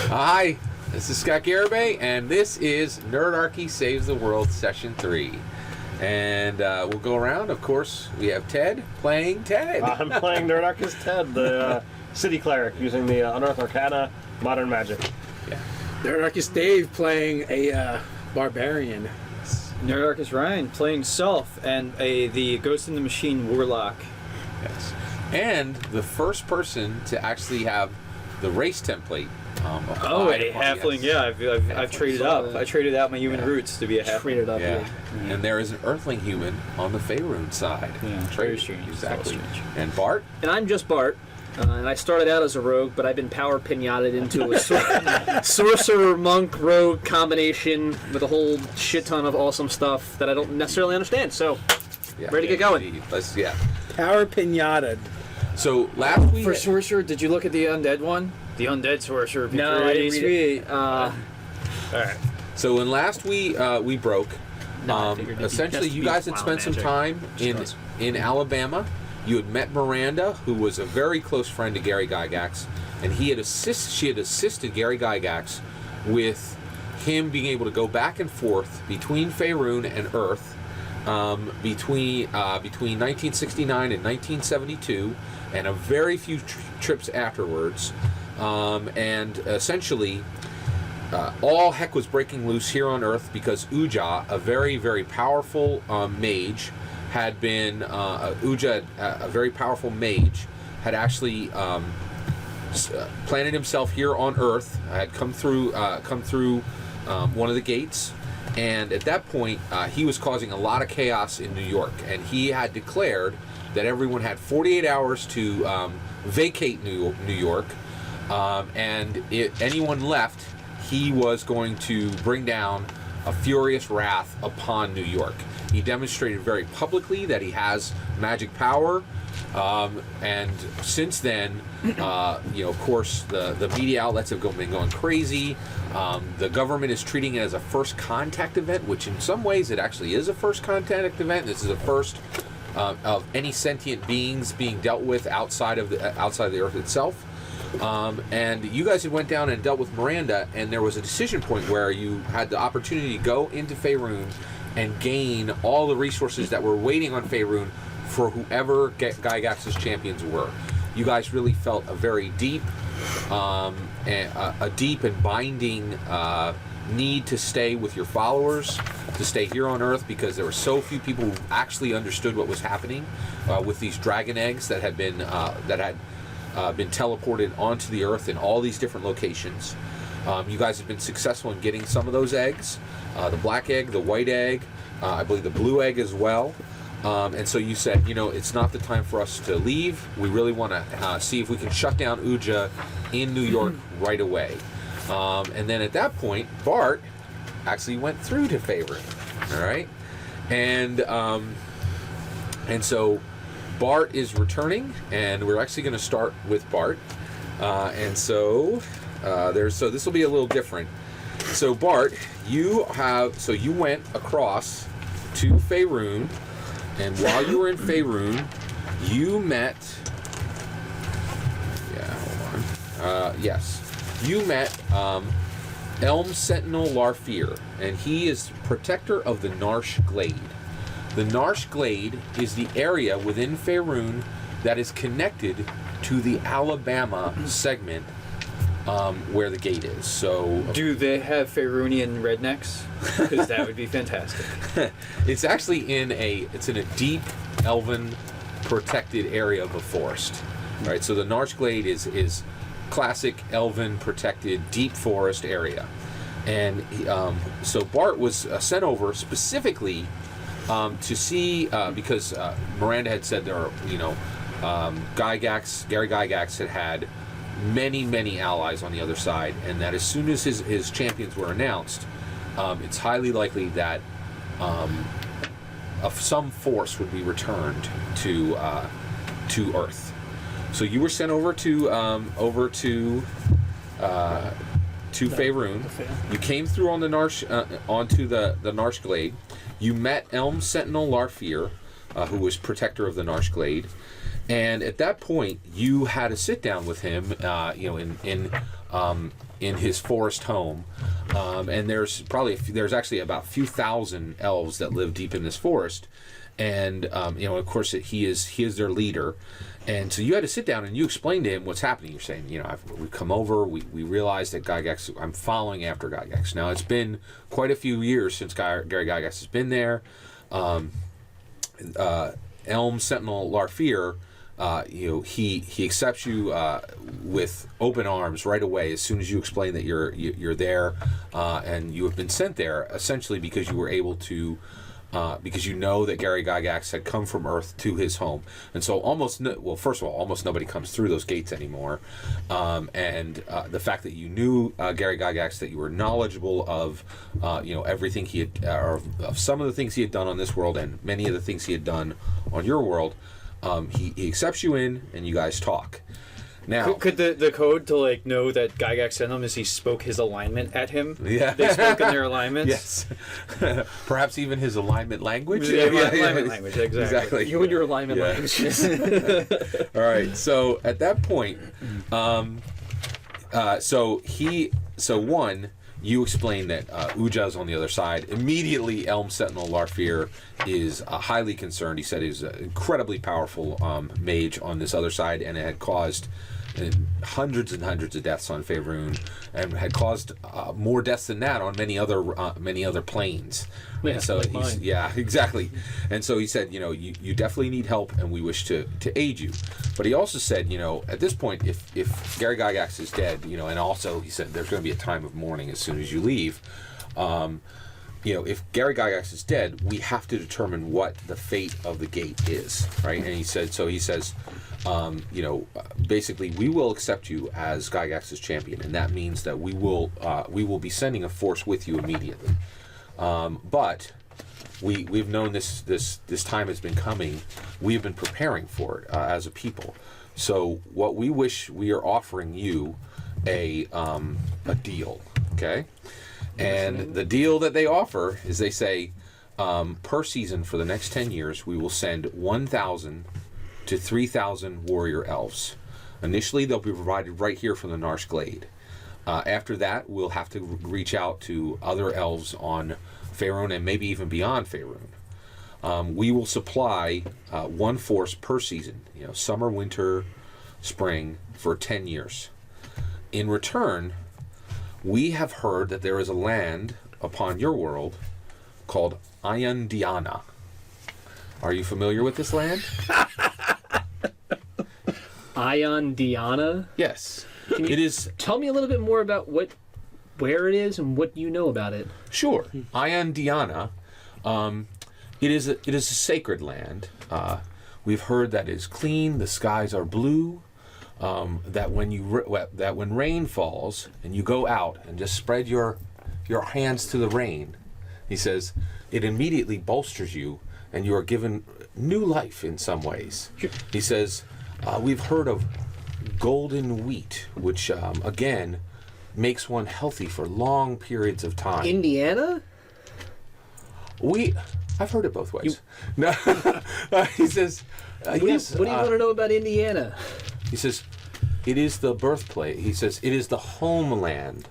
Hi, this is Scott Garibay, and this is Nerdarchy Saves the World Session 3. And we'll go around. Of course, we have Ted playing Ted. I'm playing Nerdarchy's Ted, the city cleric, using the Unearthed Arcana, modern magic. Yeah. Nerdarchy's Dave playing a barbarian. Nerdarchy's Ryan playing Self and the Ghost in the Machine Warlock. Yes. And the first person to actually have the race template. A halfling. Yeah, I've traded up. I traded out my human roots to be a halfling. Traded up. Yeah. And there is an earthling human on the Faerun side. Yeah, very strange. Exactly. Strange. And Bart? And I'm just Bart. And I started out as a rogue, but I've been power pinated into a sorcerer monk rogue combination with a whole shit ton of awesome stuff that I don't necessarily understand. So, ready to get going. Power pinata. So last week For sorcerer, did you look at the undead one? The undead sorcerer. No, I didn't read it. All right. So when last we broke, No, I figured it'd be essentially just you be guys had wild spent some magic. time in Alabama. You had met Miranda, who was a very close friend to Gary Gygax, and she had assisted Gary Gygax with him being able to go back and forth between Faerun and Earth between 1969 and 1972, and a very few trips afterwards. And essentially, all heck was breaking loose here on Earth because Uja, a very, very powerful mage, had been Uja, a very powerful mage, had actually planted himself here on Earth. Had come through one of the gates, and at that point, he was causing a lot of chaos in New York. And he had declared that everyone had 48 hours to vacate New York, and if anyone left, he was going to bring down a furious wrath upon New York. He demonstrated very publicly that he has magic power, and since then, of course, the media outlets have been going crazy. The government is treating it as a first contact event, which in some ways it actually is a first contact event. This is a first of any sentient beings being dealt with outside of the Earth itself. And you guys had went down and dealt with Miranda, and there was a decision point where you had the opportunity to go into Faerun and gain all the resources that were waiting on Faerun for whoever Gygax's champions were. You guys really felt a very deep, and binding need to stay with your followers, to stay here on Earth, because there were so few people who actually understood what was happening with these dragon eggs that had been teleported onto the Earth in all these different locations. You guys have been successful in getting some of those eggs, the black egg, the white egg, I believe the blue egg as well. And so you said, it's not the time for us to leave. We really want to see if we can shut down Uja in New York right away. And then at that point, Bart actually went through to Faerun. All right, and so Bart is returning, and we're actually going to start with Bart. So this will be a little different. So Bart, you went across to Faerun, and while you were in Faerun, you met. You met Elm Sentinel Larfear, and he is protector of the Narsh Glade. The Narsh Glade is the area within Faerun that is connected to the Alabama segment where the gate is. So, do they have Faerunian rednecks? Because that would be fantastic. It's actually in a deep elven protected area of a forest. All right, so the Narsh Glade is classic elven protected deep forest area, and so Bart was sent over specifically to see, because Miranda had said there are, Gary Gygax had many allies on the other side, and that as soon as his champions were announced, it's highly likely that some force would be returned to Earth. So you were sent over to Faerun. You came through on the onto the Narsh Glade. You met Elm Sentinel Larfear, who was protector of the Narsh Glade, and at that point you had a sit down with him, in in his forest home, and there's actually about a few thousand elves that live deep in this forest, and of course he is their leader. And so you had to sit down and you explain to him what's happening. You're saying, we've come over, we realized that Gygax, I'm following after Gygax. Now, it's been quite a few years since Gary Gygax has been there. Elm Sentinel Larfear, he accepts you with open arms right away as soon as you explain that you're there, and you have been sent there essentially because you were able to. Because you know that Gary Gygax had come from Earth to his home, and so almost nobody comes through those gates anymore. And the fact that you knew Gary Gygax, that you were knowledgeable of, everything he had, or of some of the things he had done on this world, and many of the things he had done on your world, he accepts you in, and you guys talk. Now, could the code to know that Gygax sent him is he spoke his alignment at him? Yeah, they spoke in their alignments. Yes, perhaps even his alignment language. Alignment language, exactly. You and your alignment languages. All right. So at that point, you explain that Uja's on the other side. Immediately, Elm Sentinel Larfear is highly concerned. He said he's an incredibly powerful mage on this other side, and it had caused hundreds and hundreds of deaths on Faerun, and had caused more deaths than that on many other planes. Yeah, and so like exactly. And so he said, you definitely need help, and we wish to aid you. But he also said, at this point, if Gary Gygax is dead, and also he said there's going to be a time of mourning as soon as you leave. If Gary Gygax is dead, we have to determine what the fate of the gate is, right? And he says, basically, we will accept you as Gygax's champion, and that means that we will be sending a force with you immediately. But we've known this time has been coming. We've been preparing for it as a people. So what we are offering you a deal, okay? And the deal that they offer is they say, per season for the next 10 years, we will send 1,000 to 3,000 warrior elves. Initially, they'll be provided right here from the Narsh Glade. After that, we'll have to reach out to other elves on Faerun and maybe even beyond Faerun. We will supply one force per season, summer, winter, spring, for 10 years. In return, we have heard that there is a land upon your world called Ion-Diana. Are you familiar with this land? Ion-Diana? Yes. It is. Tell me a little bit more about where it is and what you know about it. Sure. Ion-Diana, it is a sacred land. We've heard that it is clean, the skies are blue, that when rain falls and you go out and just spread your hands to the rain, he says, it immediately bolsters you and you are given new life in some ways. He says, we've heard of golden wheat, which again makes one healthy for long periods of time. Indiana? I've heard it both ways. No, he says, yes. What do you want to know about Indiana? He says, it is the birthplace. He says, it is the homeland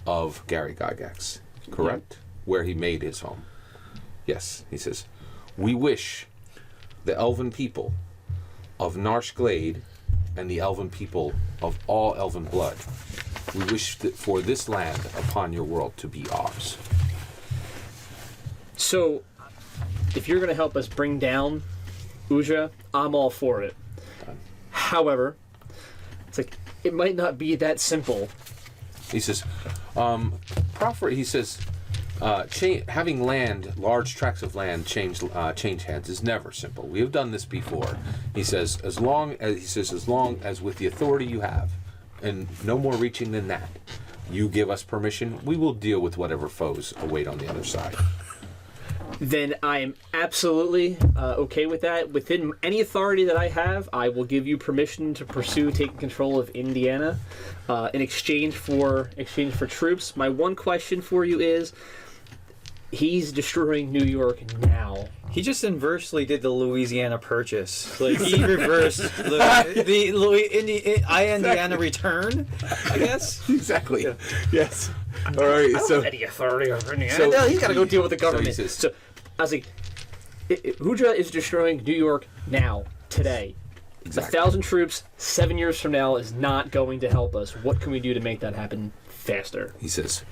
of Gary Gygax, correct? Where he made his home. Yes, he says, we wish the elven people of Narsh Glade and the elven people of all elven blood, we wish for this land upon your world to be ours. So, if you're going to help us bring down Uja, I'm all for it. However, it's like, it might not be that simple. He says, having large tracts of land change hands is never simple. We have done this before. He says, as long as with the authority you have, and no more reaching than that, you give us permission, we will deal with whatever foes await on the other side. Then I am absolutely okay with that. Within any authority that I have, I will give you permission to pursue taking control of Indiana in exchange for troops. My one question for you is, he's destroying New York now. He just inversely did the Louisiana Purchase. Like he reversed the Indiana return, I guess. Exactly. Yes. All right. So Any authority over Indiana. so- No, he's got to go deal with the so he government. says- So, I was like, Hudra is destroying New York now, today. exactly. 1,000 troops 7 years from now is not going to help us. What can we do to make that happen faster? He says.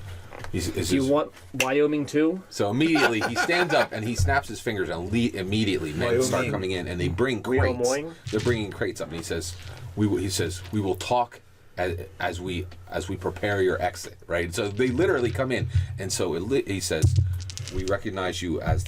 Do you want Wyoming too? So immediately he stands up and he snaps his fingers, and immediately men start Wyoming. coming in, and they bring crates. Wyoming? They're bringing crates up, and he says, "We will talk as we prepare your exit." Right. So they literally come in, and so he says, "We recognize you as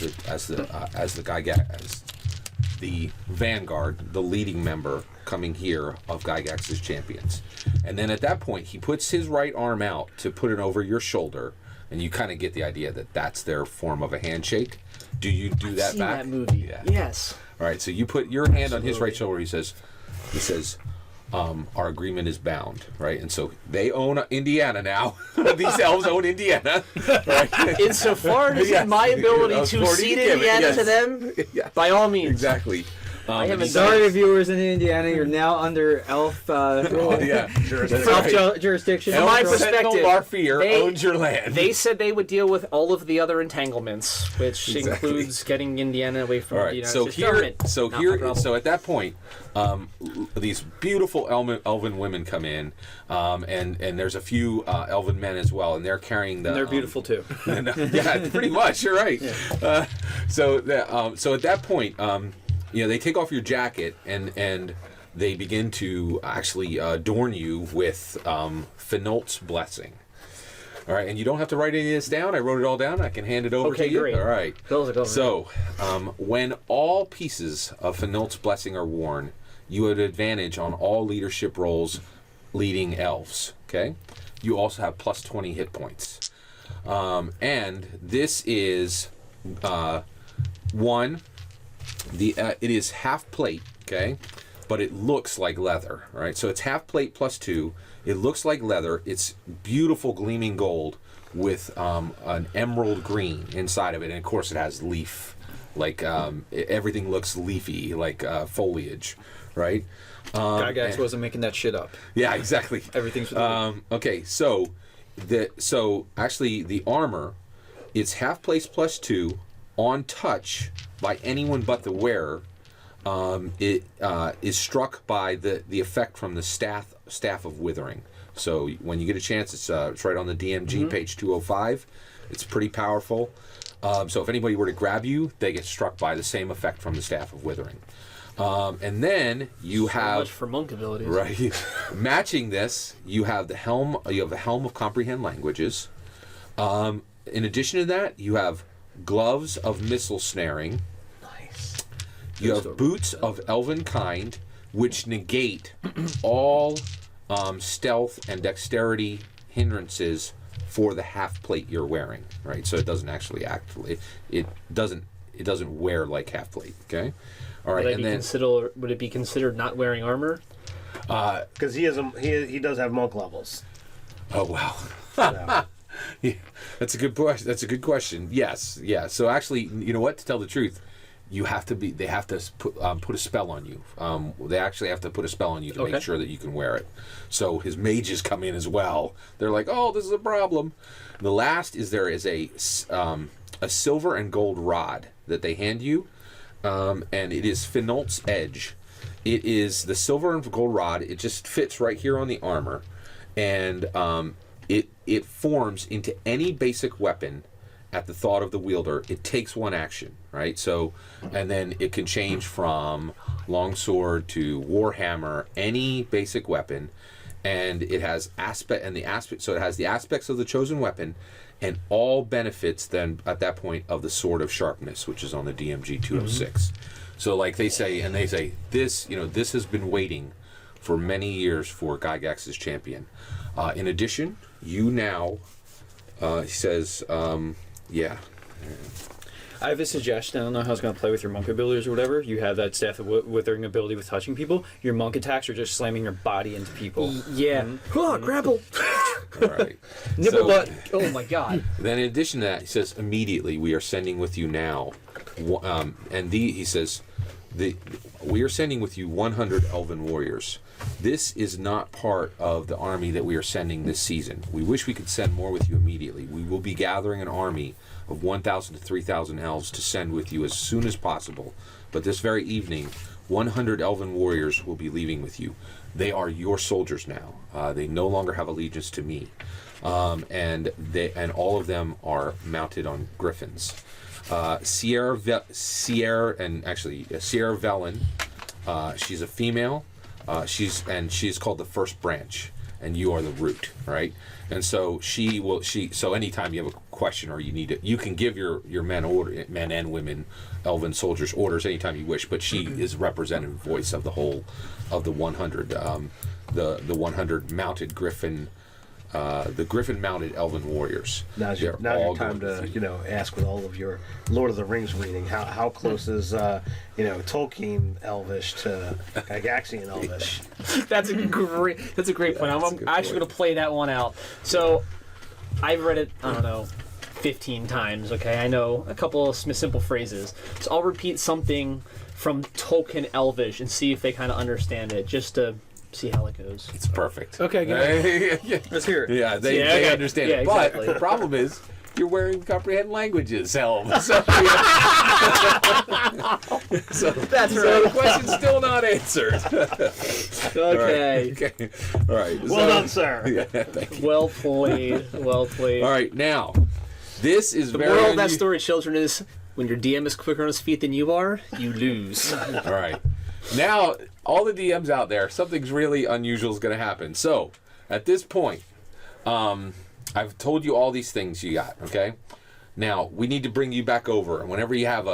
the vanguard, the leading member coming here of Gygax's champions." And then at that point, he puts his right arm out to put it over your shoulder, and you kind of get the idea that that's their form of a handshake. Do you do that Seen back? that movie. Yeah. Yes. All right. So you put your hand on his right shoulder. He says, our agreement is bound, right? And so they own Indiana now. These elves own Indiana. Right? Insofar as Yes. my ability to According cede to Kevin, Indiana yes. to them, Yeah. by all means. Exactly. I haven't and he done Sorry, says- viewers in Indiana, you're now under elf Oh, yeah. That's right. jurisdiction. From my Elf Sentinel perspective, Larfear they- owns your land. They said they would deal with all of the other entanglements, which Exactly. includes getting Indiana away from All the right. United So States here, government. so Not my here, problem. so at that point, these beautiful elven women come in, and there's a few elven men as well, and they're carrying the. And they're beautiful too. Yeah, pretty much. You're right. So at that point, they take off your jacket and they begin to actually adorn you with Finolt's blessing. All right, and you don't have to write any of this down. I wrote it all down. I can hand it over Okay, to you. great. All right. Go. So, when all pieces of Finolt's blessing are worn, you have advantage on all leadership roles leading elves. Okay. You also have plus 20 hit points. And this is one. It is half plate, okay, but it looks like leather. All right, so it's half plate plus 2. It looks like leather. It's beautiful, gleaming gold with an emerald green inside of it, and of course it has leaf. Like everything looks leafy, like foliage, right? Gygax wasn't making that shit up. Yeah, exactly. Everything's with okay, so actually the armor, it's half place plus 2 on touch by anyone but the wearer. It is struck by the effect from the staff of withering. So when you get a chance, it's right on the DMG page 205. It's pretty powerful. So if anybody were to grab you, they get struck by the same effect from the staff of withering. And then you So have much for monk abilities. right matching this. You have the helm. You have the helm of comprehend languages. In addition to that, you have gloves of missile snaring. Nice. You have boots of elven kind, which negate all stealth and dexterity hindrances for the half plate you're wearing. Right, so it doesn't actually act. It doesn't wear like half plate. Okay, all right, and then Would it be considered not wearing armor? Because he does have monk levels. oh wow. So, Yeah, that's a good question. That's a good question. Yes, yeah. So actually, you know what? To tell the truth, you have to be. They have to put a spell on you. They actually have to put a spell on you to Okay. make sure that you can wear it. So his mages come in as well. They're like, "Oh, this is a problem." The last is there is a silver and gold rod that they hand you, and it is Finolt's edge. It is the silver and gold rod. It just fits right here on the armor, and it forms into any basic weapon at the thought of the wielder. It takes one action, right? So, and then it can change from longsword to warhammer, any basic weapon, and it has so it has the aspects of the chosen weapon, and all benefits then at that point of the sword of sharpness, which is on the DMG 206. So, like they say this, this has been waiting for many years for Gygax's champion. In addition, you now, he says, yeah. I have a suggestion. I don't know how it's going to play with your monk abilities or whatever. You have that staff of withering ability with touching people. Your monk attacks are just slamming your body into people. Yeah. Grapple. All right. Nibble butt. Oh my god. Then in addition to that, he says, immediately, we are sending with you now. He says, we are sending with you 100 elven warriors. This is not part of the army that we are sending this season. We wish we could send more with you immediately. We will be gathering an army of 1,000 to 3,000 elves to send with you as soon as possible. But this very evening, 100 elven warriors will be leaving with you. They are your soldiers now. They no longer have allegiance to me. And all of them are mounted on griffins. Sierra Velen, she's a female. She's called the first branch, and you are the root, right? And so so anytime you have a question or you need it, you can give your men and women, elven soldiers, orders anytime you wish. But she is representative voice of the whole of the 100, the 100 mounted griffin. The griffin-mounted elven warriors. Now's your time to ask with all of your Lord of the Rings reading. How close is Tolkien Elvish to Gygaxian Elvish? That's a great point. I'm actually going to play that one out. So I've read it, I don't know, 15 times. Okay, I know a couple of simple phrases. So I'll repeat something from Tolkien Elvish and see if they kind of understand it, just to see how it goes. It's perfect. Okay, good. Yeah. Let's hear it. Yeah, they understand it. But exactly. the problem is, you're wearing comprehend languages helm. So, That's so the question's still not answered. Okay. Okay. All right. Well done, sir. Yeah, thank you. Well played. Well played. All right, now, this is The very moral of that story, children, is when your DM is quicker on his feet than you are, you lose. All right. Now, all the DMs out there, something's really unusual is going to happen. So, at this point, I've told you all these things you got, okay? Now, we need to bring you back over. And whenever you have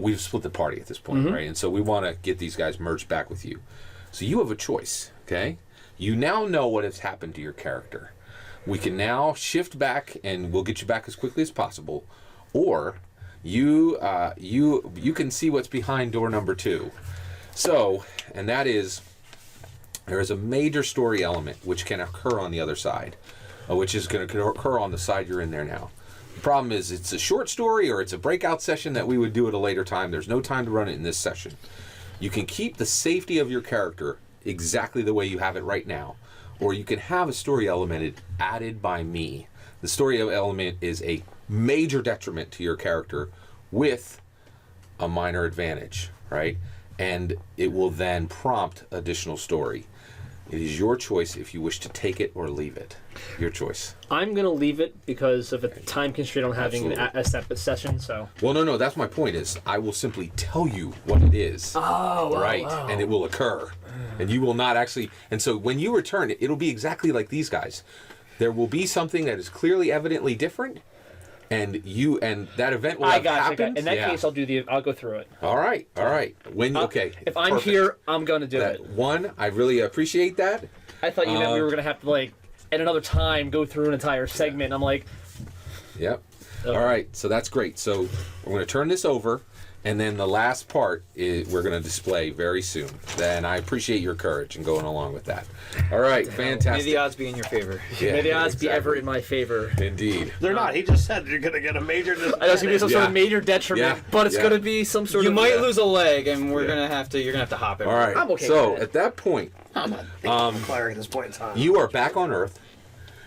we've split the party at this point, right? And so we want to get these guys merged back with you. So you have a choice, okay? You now know what has happened to your character. We can now shift back, and we'll get you back as quickly as possible. Or you can see what's behind door number 2. So, and that is, there is a major story element which can occur on the other side, which is going to occur on the side you're in there now. The problem is it's a short story or it's a breakout session that we would do at a later time. There's no time to run it in this session. You can keep the safety of your character exactly the way you have it right now, or you can have a story element added by me. The story element is a major detriment to your character with a minor advantage, right? And it will then prompt additional story. It is your choice if you wish to take it or leave it. Your choice. I'm going to leave it because of a time constraint on having a separate session, so... Well, no, that's my point is I will simply tell you what it is. Oh, right, and it will occur. And you will not actually... And so when you return, it'll be exactly like these guys. There will be something that is clearly evidently different, and that event will have happened. In that case, I'll go through it. All right. If I'm here, I'm going to do it. One, I really appreciate that. I thought you meant we were going to have to, at another time, go through an entire segment. I'm like... Yep. All right, so that's great. So we're going to turn this over, and then the last part is we're going to display very soon. And I appreciate your courage and going along with that. All right, fantastic. May the odds be in your favor. Yeah, May the odds be ever in my favor. Indeed. They're not. He just said you're going to get a major... I know it's going to be some sort of major detriment, but it's going to be some sort You of... might lose a leg, and you're gonna have to hop it. All right. I'm okay so with it. at that point, I'm a big cleric at this point in time. you are back on Earth.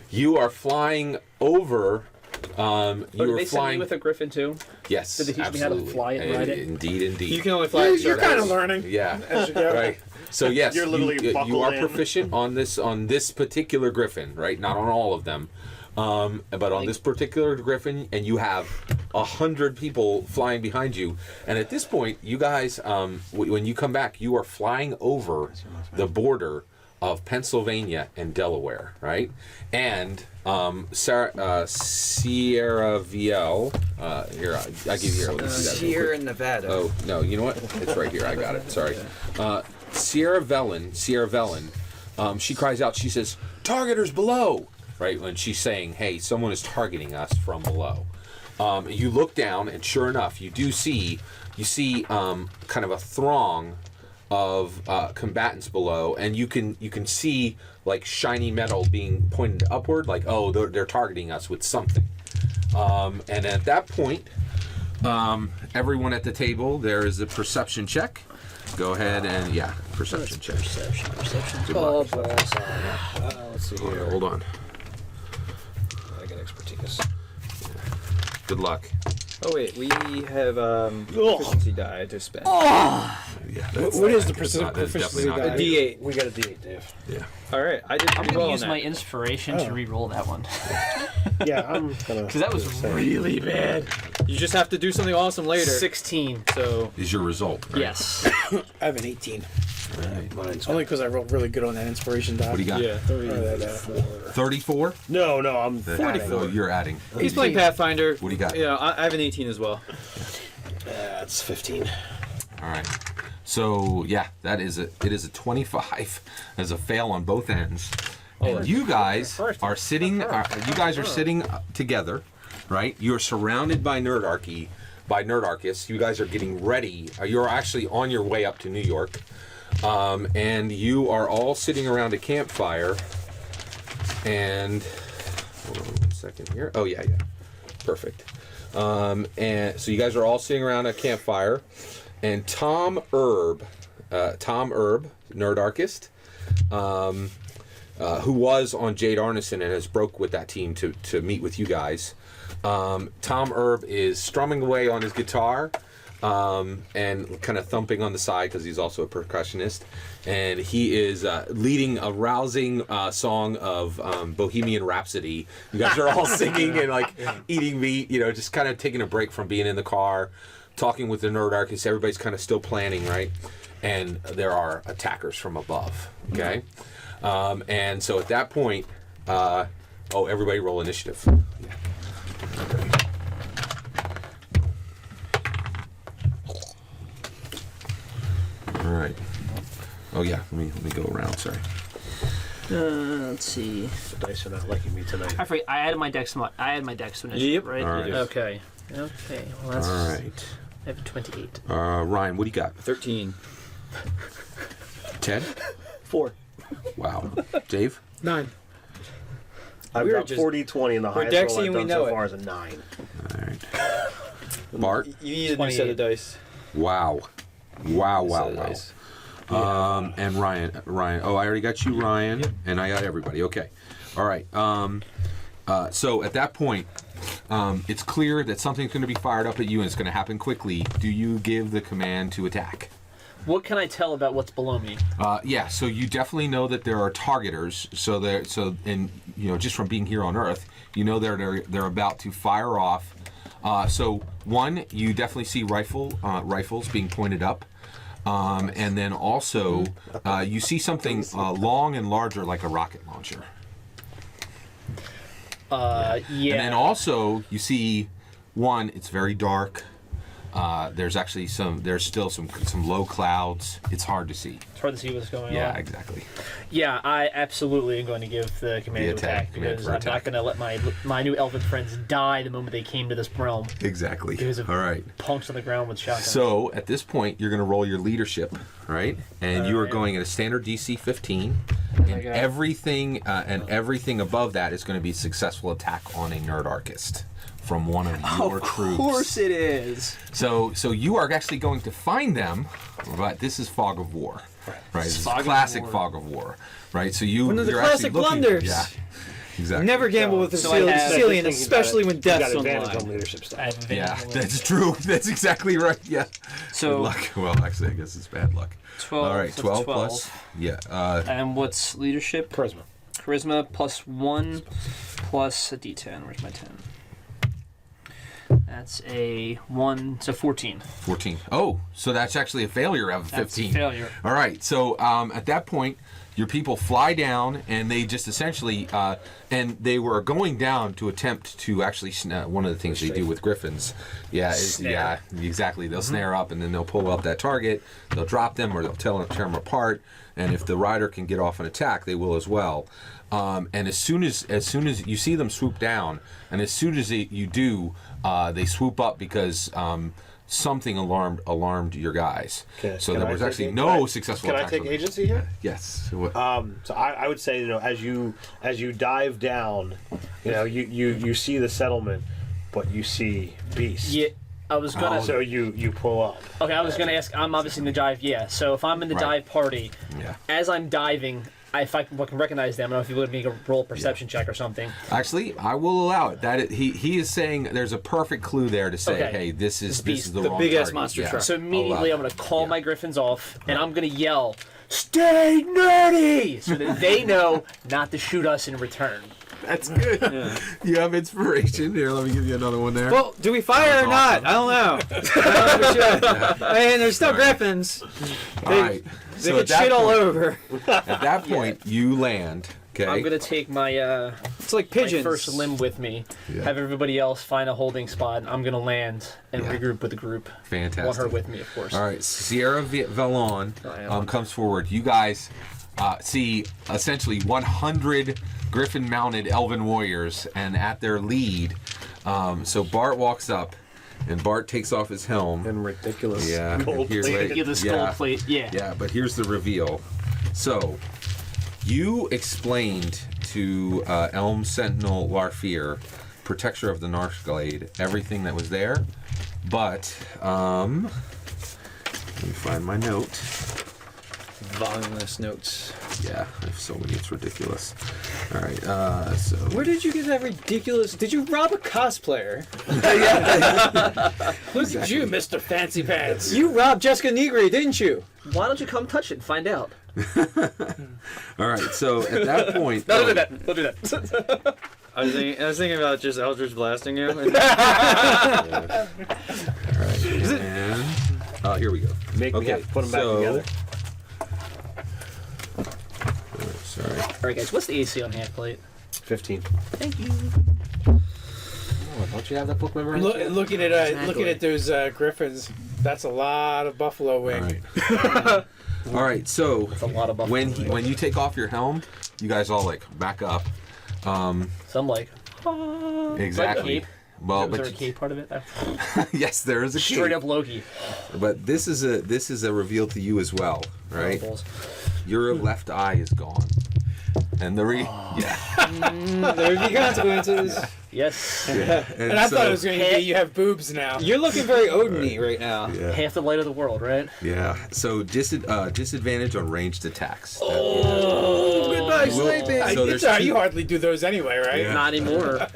You are flying over. You Did are they send flying me with a griffin too? Yes, Did they teach me how to absolutely. fly and ride it? Indeed. You can only fly. You're kind of learning. Yeah. As you go. Right. So yes, You're literally you buckled are in. proficient on this particular griffin, right? Not on all of them, but on this particular griffin, and you have 100 people flying behind you. And at this point, you guys, when you come back, you are flying over the border of Pennsylvania and Delaware, right? And Sierra Viel. Here, I give you here. Let me see that. real quick. Sierra Nevada. Oh no, you know what? It's right here. I got it. Sorry. Sierra Velen. She cries out. She says, "Targeters below!" Right when she's saying, "Hey, someone is targeting us from below." You look down, and sure enough, you see kind of a throng of combatants below, and you can see like shiny metal being pointed upward, like, oh, they're targeting us with something. And at that point, everyone at the table, there is a perception check. Go ahead and perception check. Perception. Good Oh, luck. balls. Let's see here. Hold on. I got expertise. Good luck. Oh wait, we have proficiency die to spend. Yeah. What is the that's not- that's proficiency definitely not die? good. D8. We got a D8, Dave. Yeah. All right, I did I'm pretty gonna well on use that. my inspiration to re-roll that one Yeah, I'm gonna. because that was really bad. You just have to do something awesome later. 16. So Is your result, right? Yes. I have an 18. Right. Mine's Only because I rolled really good on that inspiration die. What do you got? yeah, 34? No, I'm 44. You're adding. he's playing Pathfinder. What do you got? Yeah, I have an 18 as well. That's 15. All right. So it is a 25 as a fail on both ends. And you guys are sitting. Together, right? You're surrounded by Nerdarchy, You guys are getting ready. You're actually on your way up to New York, and you are all sitting around a campfire. And hold on 1 second here. Oh yeah, perfect. And so you guys are all sitting around a campfire, and Tom Erb, Nerdarchist, who was on Jade Arneson and has broke with that team to meet with you guys. Tom Erb is strumming away on his guitar and kind of thumping on the side because he's also a percussionist. And he is leading a rousing song of Bohemian Rhapsody. You guys are all singing and like eating meat, just kind of taking a break from being in the car, talking with the Nerdarchist. Everybody's kind of still planning, right? And there are attackers from above, okay? And so at that point, everybody roll initiative. All right. Oh yeah, let me go around. Sorry. Let's see. The dice are not liking me tonight. I forget. I added my dex. I added my dex to initiative, Yep. right? All right. Okay. Okay. Well, that's. All right. I have 28. Ryan, what do you got? 13. 10? 4. Wow. Dave? 9. I've We're got just- 40, 20, and the highest Dexy roll I've and we done know so it. far is a 9. All right. Bart? You need a new set of dice. Wow. Wow. Set of dice. And Ryan. Oh, I already got you, Ryan, and I got everybody. Okay. All right. So at that point, it's clear that something's going to be fired up at you, and it's going to happen quickly. Do you give the command to attack? What can I tell about what's below me? So you definitely know that there are targeters. Just from being here on Earth, you know they're about to fire off. So one, you definitely see rifles being pointed up. And then also, you see something long and larger like a rocket launcher. Yeah. And then also, you see one, it's very dark. There's still some low clouds. It's hard to see. It's hard to see what's going Yeah, on. exactly. Yeah, I absolutely am going to give the command The to attack, attack command because for I'm attack. not going to let my new elven friends die the moment they came to this realm. Exactly. Because of All right. punks on the ground with shotguns. So at this point, you're going to roll your leadership, right? And you are Alright. going at a standard DC 15, and Okay. everything above that is going to be successful attack on a Nerdarchist from one of your troops. Of course it is. So you are actually going to find them, but this is Fog of War, right? This is Fog of classic War. Fog of War, right? So One of the you're classic actually looking, blunders. yeah, exactly. Never gamble with a So I have- Sicilian, He's got- especially when he's got death's on the advantage on line. leadership I stuff. have advantage Yeah, on that's true. That's exactly right. Yeah. Good So luck. Well, actually, I guess it's bad luck. 12. All right, so 12 it's plus. Yeah. And what's leadership? Charisma. Charisma plus 1 plus a d10. Where's my 10? That's a 1, so 14. 14. Oh, so that's actually a failure of 15. That's a failure. All right. So at that point, your people fly down, and they just essentially, and they were going down to attempt to actually one of the things they do with griffins, Snare. exactly. They'll snare up, and then they'll pull up that target. They'll drop them, or they'll tear them apart. And if the rider can get off an attack, they will as well. And as soon as you see them swoop down, and as soon as you do, they swoop up because something alarmed your guys. So Can there I was take actually it? no successful Can I attacks. take agency here? Yes. So I would say, as you dive down, you see the settlement, but you see beast. Yeah, I was gonna. So you pull up. Okay, I was gonna ask. I'm obviously in the dive. Yeah. So if I'm in the Right. dive party, Yeah. as I'm diving, if I can recognize them, I don't know if you would make a roll perception check or something. Actually, I will allow it. He is saying there's a perfect clue there to say, Okay. hey, this is beast, the the wrong big-ass target. monster truck. So immediately I'm Allow gonna call Yeah. my griffins off, and I'm gonna yell, "Stay nerdy!" so that they know not to shoot us in return. That's good. You have inspiration. Here, let me give you another one there. Well, do we fire or not? I don't know. I don't know if we should. I mean, there's still griffins. All right. They So get at that shit all point- over. At that point, you land. Okay. I'm gonna take my It's like my pigeons. first limb with me, Yeah. have everybody else find a holding spot. I'm gonna land and Yeah. regroup with the group. Fantastic. Want her with me, of course. All right, Sierra Vallon am. comes forward. You guys see essentially 100 griffin-mounted elven warriors, and at their lead, so Bart walks up, and Bart takes off his helm. And ridiculous. Yeah, Gold here's plated. Give the skull plate. Yeah. Yeah, but here's the reveal. So, you explained to Elm Sentinel Larfear, protector of the Narshglade, everything that was there, but let me find my note. Voluminous notes. Yeah, I have so many, it's ridiculous. All right, so Where did you get that ridiculous? Did you rob a cosplayer? Look at you, Mr. Fancy Pants. You robbed Jessica Negri, didn't you? Why don't you come touch it and find out? all right, so at that point, No, don't do that. Don't do that. I was thinking about just Eldritch blasting you. all right, and here we go. Make me Okay, have to put them back so- together. Sorry. All right, guys. What's the AC on half plate? 15. Thank you. Oh, don't you have that book memorized? Looking at those griffins, that's a lot of buffalo All wing. right. All right. So That's a lot of buffalo. when you take off your helm, you guys all like back up. So I'm like, Exactly. cape. Well, was there but a cape part of it? yes, there is a Straight cape. up Loki. But this is a reveal to you as well, right? Balls. Your left eye is gone, and yeah. There would be consequences. Yes. And I thought it was going to be you have boobs now. You're looking very Odin-y right now. Yeah. Half the light of the world, right? Yeah. So disadvantage on ranged attacks. Goodbye, You will- sleeping. so there's two- You hardly do those anyway, right? Yeah. Not anymore.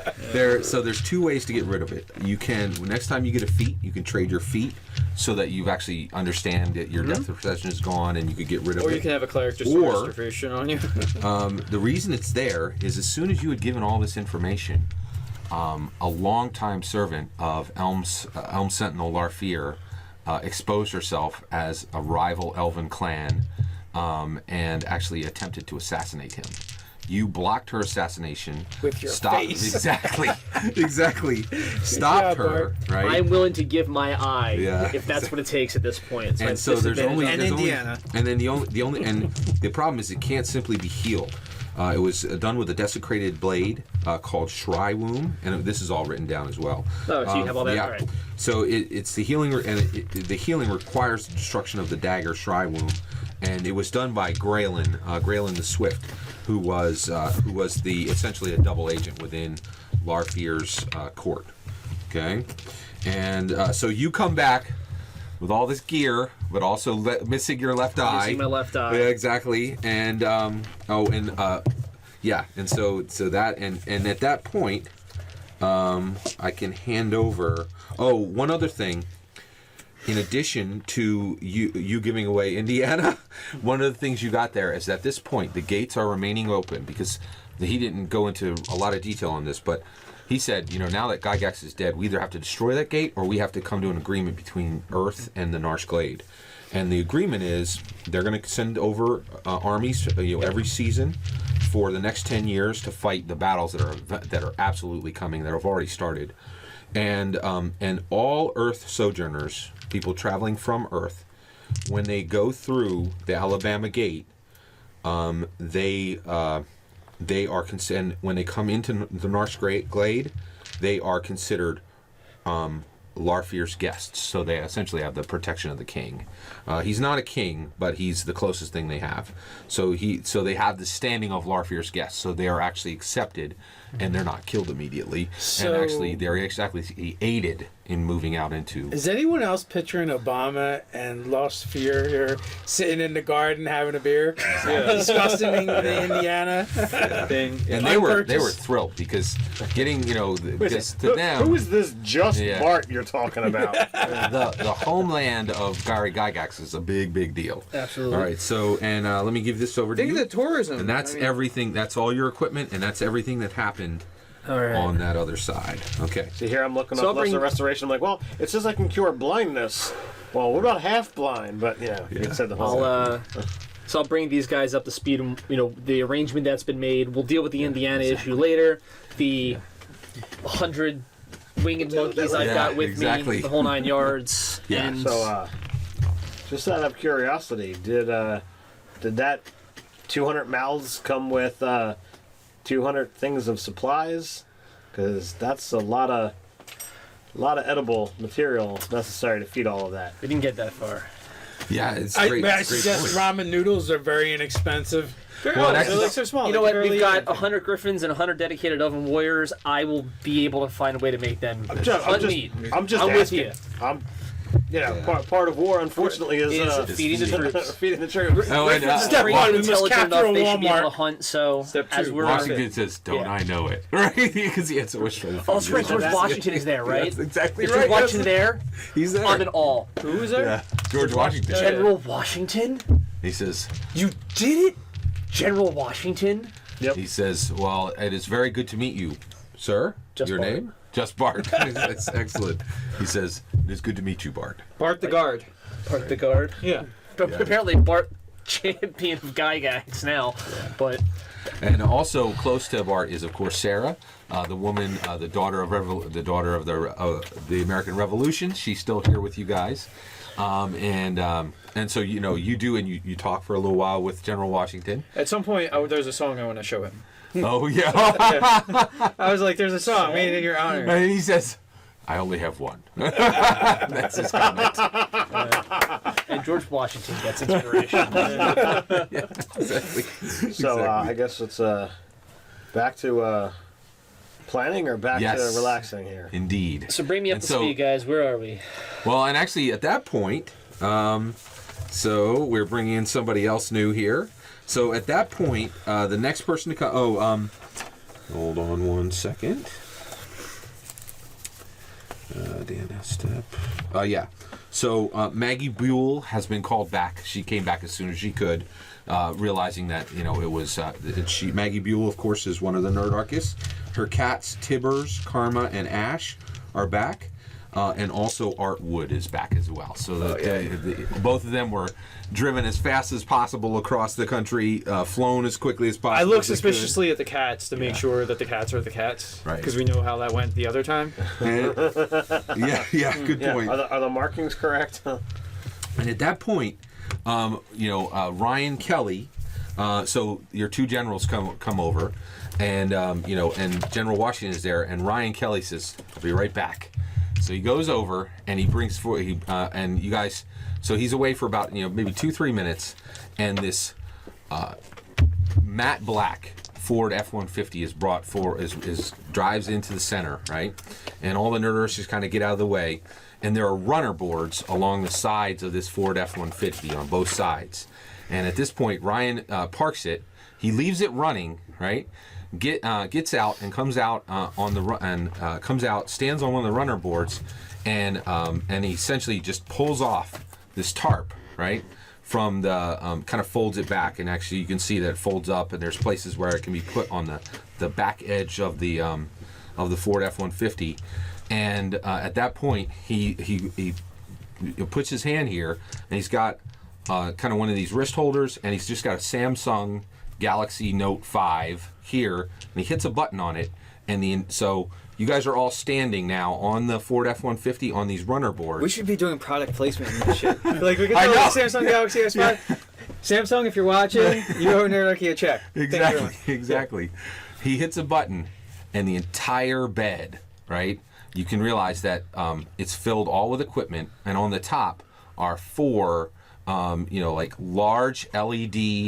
So there's two ways to get rid of it. You can next time you get a feat, you can trade your feat so that you actually understand that your depth of perception is gone and you could get rid of Or it. you can have a cleric just Or- restoration on you. The reason it's there is as soon as you had given all this information, a longtime servant of Elm Sentinel Larfear exposed herself as a rival elven clan and actually attempted to assassinate him. You blocked her assassination. With your Stopped, face. Exactly. Stopped job, her, right? I'm willing to give my eye Yeah. if that's what it takes at this point. and so there's only And there's only- Indiana. and then the only and the problem is it can't simply be healed. It was done with a desecrated blade called Shry Womb, and this is all written down as well. Oh, so you have all that? Yeah. All right. So it's the healing, the healing requires the destruction of the dagger Shry Womb, and it was done by Graylin, Graylin the Swift, who was essentially a double agent within Larfear's court. Okay, and so you come back with all this gear, but also missing your left eye. Missing my left eye. Yeah, exactly. And yeah, and so that and at that point, I can hand over. Oh, one other thing. In addition to you giving away Indiana, one of the things you got there is at this point the gates are remaining open because he didn't go into a lot of detail on this, but he said, now that Gygax is dead, we either have to destroy that gate or we have to come to an agreement between Earth and the Narshglade. And the agreement is they're going to send over armies, every season for the next 10 years to fight the battles that are absolutely coming, that have already started. And all Earth sojourners, people traveling from Earth, when they go through the Alabama Gate, they are and when they come into the Narshglade, they are considered Larfear's guests, so they essentially have the protection of the king. He's not a king, but he's the closest thing they have. So they have the standing of Larfear's guests, so they are actually accepted, and they're not killed immediately. So- and actually, they're exactly aided in moving out into. Is anyone else picturing Obama and Lost Fear here sitting in the garden having a beer, discussing the Indiana thing. And they were thrilled because getting because to them Who is this Just Yeah. Bart you're talking about? the homeland of Gary Gygax is a big deal. Absolutely. All right, so and let me give this over to Think you. of the tourism. And that's everything. That's all your equipment, and that's everything that happened All right. on that other side. Okay. See, here I'm looking So I'll up lesser bring- restoration. I'm like, well, it says I can cure blindness. Well, what about half blind? But you said the whole. So I'll bring these guys up to speed. The arrangement that's been made. We'll deal with the Indiana issue later. The 100 winged monkeys I've got with me, the whole 9 yards. Yeah. And So, just out of curiosity, did that 200 mouths come with 200 things of supplies? Because that's a lot of edible material necessary to feed all of that. we didn't get that far. Yeah, it's I, great. may I it's great suggest point. ramen noodles are very inexpensive. Well, They're like so small. You they know what? can barely We've eat got anything. 100 griffins and 100 dedicated oven warriors. I will be able to find a way to make them I'm just unmeat. I'm with asking. you. Part of war, unfortunately, is feeding the troops. feeding the troops. Oh, and, Step Trained one, and we must intelligent capture enough, a they should be able to Walmart. hunt. So Step as two, we're Washington says, "Don't Yeah. I know it?" Right? Because he had so much trouble. Oh, that's right. George Washington is there, right? That's exactly Is right. George Washington there? He's there. I'm in awe. Who is there? Yeah. George Washington. General Washington? He says. You did it? General Washington? He says, "Well, it is very good to meet you, sir. Just Your Bart. name? Just Bart. That's excellent." He says, "It is good to meet you, Bart." Bart the guard. Bart the guard. Yeah. But apparently Bart champion of Gygax now. But And also close to Bart is, of course, Sarah, the woman, the daughter of the American Revolution. She's still here with you guys, and so you do, and you talk for a little while with General Washington. At some point, there's a song I want to show him. Oh yeah, I was like, "There's a song made in your honor." and he says, "I only have one." That's his comment. and George Washington gets inspiration. Yeah, exactly. So I guess it's back to planning or back Yes. to relaxing here. Indeed. So bring me up And to so- speed, guys. Where are we? Well, and actually, at that point, so we're bringing in somebody else new here. So at that point, the next person to come. Hold on one second. Dan step. Yeah. So Maggie Buell has been called back. She came back as soon as she could, realizing that it was Maggie Buell, of course, is one of the Nerdarchists. Her cats Tibbers, Karma, and Ash are back. And also Art Wood is back as well. So both of them were driven as fast as possible across the country, flown as quickly as possible. I look as they could. suspiciously at the cats to make sure that the cats are the cats. Right. Because we know how that went the other time. Yeah, good Yeah, point. are the markings correct? And at that point, Ryan Kelly, so your two generals come over, and and General Washington is there, and Ryan Kelly says, "I'll be right back." So he goes over and he brings and you guys. So he's away for about maybe 2-3 minutes, and this matte black Ford F-150 is brought drives into the center, right, and all the Nerdarchists just kind of get out of the way, and there are runner boards along the sides of this Ford F-150 on both sides, and at this point Ryan parks it. He leaves it running, right. Gets out and comes out stands on one of the runner boards, and he essentially just pulls off this tarp, right, from the kind of folds it back, and actually you can see that it folds up, and there's places where it can be put on the back edge of the Ford F-150, and at that point he puts his hand here, and he's got kind of one of these wrist holders, and he's just got a Samsung Galaxy Note 5 here, and he hits a button on it, and so you guys are all standing now on the Ford F-150 on these runner boards. We should be doing product placement and shit. Like we could I tell know. Samsung Galaxy S5. Samsung, if you're watching, you owe Nerdarchy a check. Thank you very much. Exactly. He hits a button, and the entire bed, right, you can realize that it's filled all with equipment, and on the top are 4, like large LED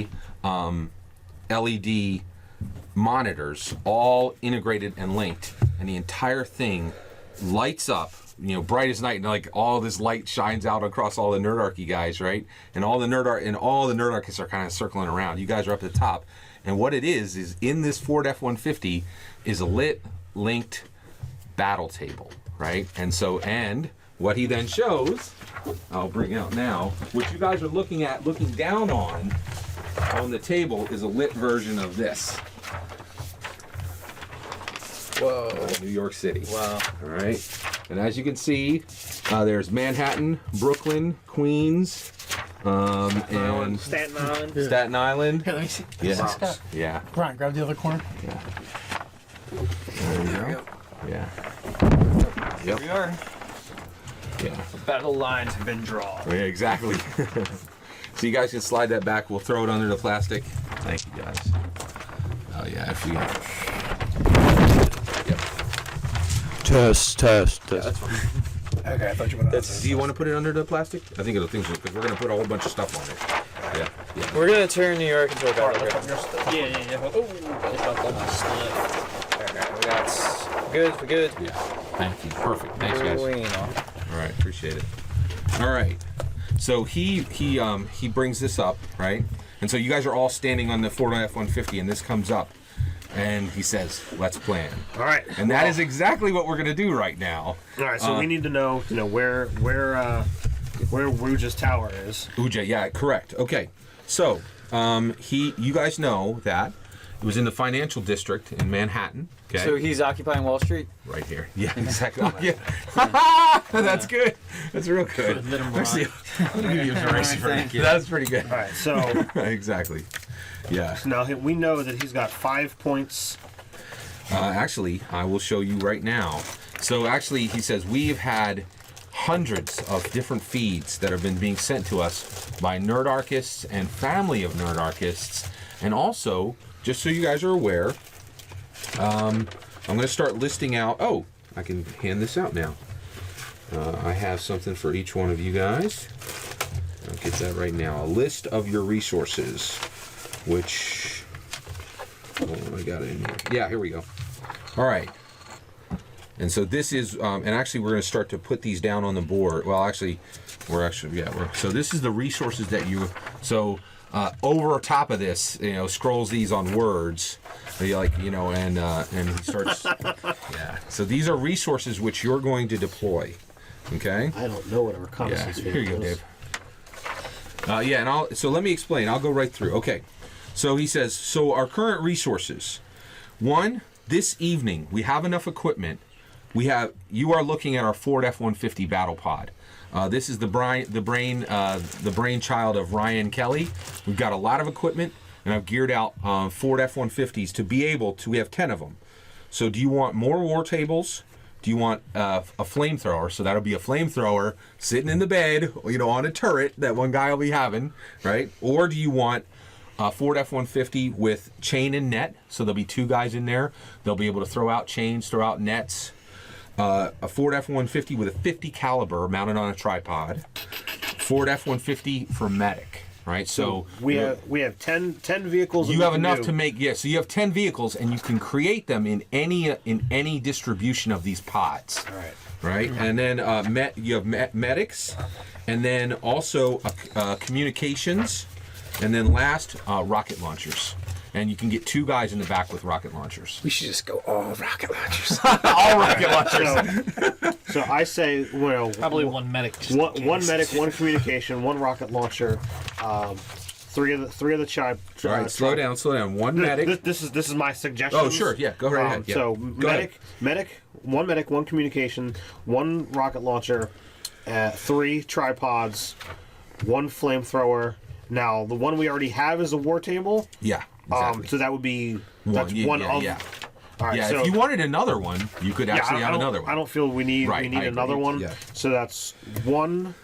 monitors, all integrated and linked, and the entire thing lights up, bright as night, and like all this light shines out across all the Nerdarchy guys, right? And all the Nerdarchists are kind of circling around. You guys are up at the top, and what it is in this Ford F-150 is a lit, linked battle table, right? And what he then shows, I'll bring out now, what you guys are looking down on the table is a lit version of this. Whoa. New York City. Wow. All right. And as you can see, there's Manhattan, Brooklyn, Queens, and Staten Island. Staten Island. Here, let me see. Yeah. Yeah. Brian, grab the other corner. Yeah. There you go. Yeah. Yep. We are. Yeah. The battle lines have been drawn. Yeah, exactly. So you guys can slide that back. We'll throw it under the plastic. Thank you, guys. Oh yeah, if we. Yep. Test. Yeah, that's fine. Okay, I thought you were going Do you want to put it under the plastic? I think it'll because we're gonna put a whole bunch of stuff on it. Yeah. Yeah. We're gonna turn New York into a battleground. Yeah. Oh, I just dropped all my stuff. Alright, we got we're good. Yeah. Thank you. Perfect. Thanks, guys. All right, appreciate it. All right. So he brings this up, right? And so you guys are all standing on the Ford F-150, and this comes up, and he says, "Let's plan." All right. And that is exactly what we're gonna do right now. All right. So we need to know, where Rouge's tower is. Uja, yeah, correct. Okay. So you guys know that it was in the financial district in Manhattan. Okay. So he's occupying Wall Street? Right here. Yeah, exactly. Yeah. That's good. That's real good. Actually, I'll give you a race for Thank you. That's pretty good. All right. So Exactly. Yeah. now we know that he's got 5 points. Actually, I will show you right now. So actually, he says we've had hundreds of different feeds that have been being sent to us by Nerdarchists and family of Nerdarchists, and also, just so you guys are aware, I'm going to start listing out. Oh, I can hand this out now. I have something for each one of you guys. I'll get that right now. A list of your resources, which I got it in here. Yeah, here we go. All right. And so this is, and actually we're going to start to put these down on the board. Well, actually, so this is the resources that over top of this, scrolls these on words. And he starts. Yeah. So these are resources which you're going to deploy. Okay. I don't know what a reconnaissance Here you go, is. Dave. So let me explain. I'll go right through. Okay. So he says, so our current resources. 1, this evening we have enough equipment. You are looking at our Ford F-150 battle pod. This is the brainchild of Ryan Kelly. We've got a lot of equipment, and I've geared out Ford F-150s to be able to. We have 10 of them. So, do you want more war tables? Do you want a flamethrower? So that'll be a flamethrower sitting in the bed, on a turret that one guy will be having, right? Or do you want a Ford F-150 with chain and net? So there'll be 2 guys in there. They'll be able to throw out chains, throw out nets. A Ford F-150 with a 50 caliber mounted on a tripod. Ford F-150 for medic, right? So we have 10 vehicles. You have enough to make, so you have 10 vehicles, and you can create them in any distribution of these pods. All right. Right, and then you have medics, and then also communications, and then last rocket launchers. And you can get 2 guys in the back with rocket launchers. We should just go all rocket launchers. All rocket launchers. So I say, Probably one medic. just in one case. medic, 1 communication, 1 rocket launcher, 3 of the chip. All right, slow down. 1 medic. This is my suggestion. Oh, sure, yeah, go right ahead. Yeah. So Go ahead. medic, 1 communication, 1 rocket launcher, 3 tripods, 1 flamethrower. Now the one we already have is a war table. Yeah. Exactly. So that would be One, that's yeah, one yeah, of. yeah. All right. Yeah, so if you wanted another one, you could actually have another one. I don't feel we need Right, I agree. another one. Yeah. So that's 1,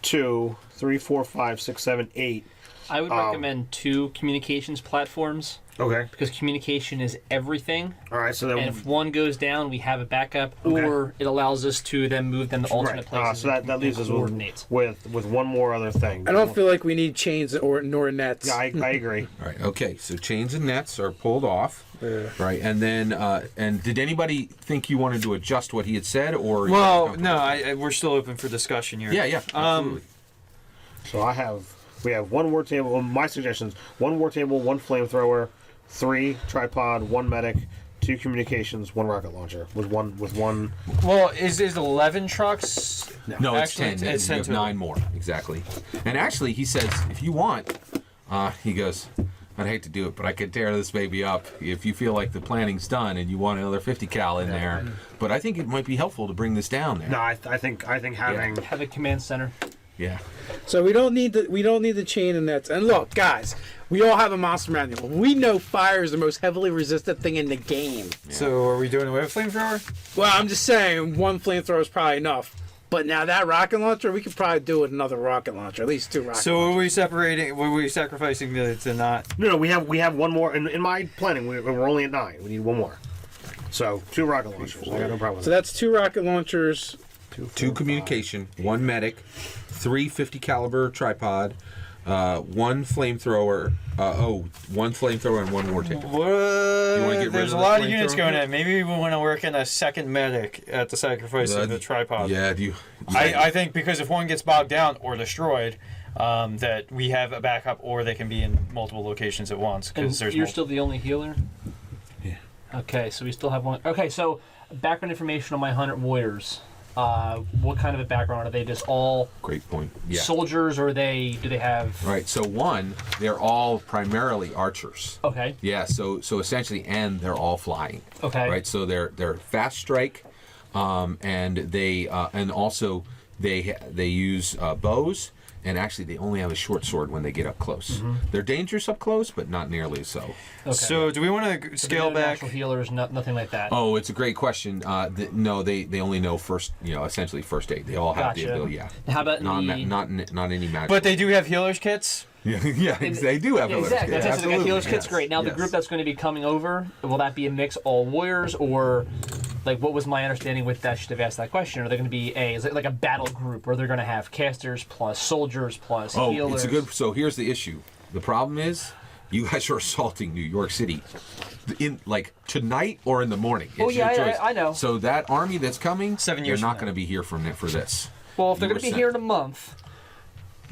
2, 3, 4, 5, 6, 7, 8. I would recommend 2 communications platforms Okay. because communication is everything. All right. So then. And if one goes down, we have a backup, Okay. or it allows us to then move them to alternate places. So that leaves us coordinate. with one more other thing. I don't feel like we need chains or nor nets. Yeah, I agree. All right. Okay. So chains and nets are pulled off. Yeah. Right. And then, and did anybody think you wanted to adjust what he had said, or? Well, no, we're still open for discussion here. Yeah. Yeah. Absolutely. So we have one war table. Well, my suggestions: one war table, one flamethrower, 3 tripod, 1 medic, 2 communications, 1 rocket launcher with one. Well, is 11 trucks? No, it's Actually, 10. it's you 10 have total. 9 more. Exactly. And actually, he says, if you want, he goes, I'd hate to do it, but I could tear this baby up if you feel like the planning's done and you want another 50 cal in there. But I think it might be helpful to bring this down there. No, I think having Have a command center. Yeah. So we don't need the chain and nets. And look, guys, we all have a monster manual. We know fire is the most heavily resistant thing in the game. So are we doing away with flamethrower? Well, I'm just saying one flamethrower is probably enough. But now that rocket launcher, we could probably do with another rocket launcher, at least 2 rocket So launchers. were we sacrificing to not? no, we have one more in my planning. We're only at 9. We need one more. So 2 rocket launchers. I got no problem with So that. that's 2 rocket launchers. 2 communication, 1 medic, 3 50 caliber tripod, 1 flamethrower. 1 flamethrower and 1 war table. What? wanna get rid There's of a the lot of units flamethrower? going in. Maybe we want to work in a second medic at the sacrifice of the tripod. Yeah. Do you? I think because if one gets bogged down or destroyed, that we have a backup, or they can be in multiple locations at once. And Because there's you're still the only healer? Yeah. Okay, so we still have one. Okay, so background information on my 100 warriors. What kind of a background? Are they just all Great point. Yeah. soldiers, or do they have... Right. So 1, they're all primarily archers. Okay, Yeah. So essentially, and they're all flying. okay. Right. So they're fast strike, and they and also they use bows. And actually, they only have a short sword when they get up close. They're dangerous up close, but not nearly so. Okay. So do we want to So scale they're back? natural healers, nothing like that. Oh, it's a great question. No, they only know first, essentially first aid. They all have the Gotcha. ability. Yeah. How about Not the... not any magic. But they do have healers kits. yeah, they do have healers Exactly. kits. That's it. So they got healers kits. Yes. Great. Now the Yes. group that's going to be coming over, will that be a mix all warriors, or like what was my understanding with that? Should have asked that question. Are they going to be is it like a battle group, or they're going to have casters plus soldiers plus healers? It's a good. So here's the issue. The problem is, you guys are assaulting New York City, in like tonight or in the morning. It's Oh, yeah, your choice. I know. So that army that's coming, 7 years they're not from going to be here for this. Well, if they're You going to were be here in a month,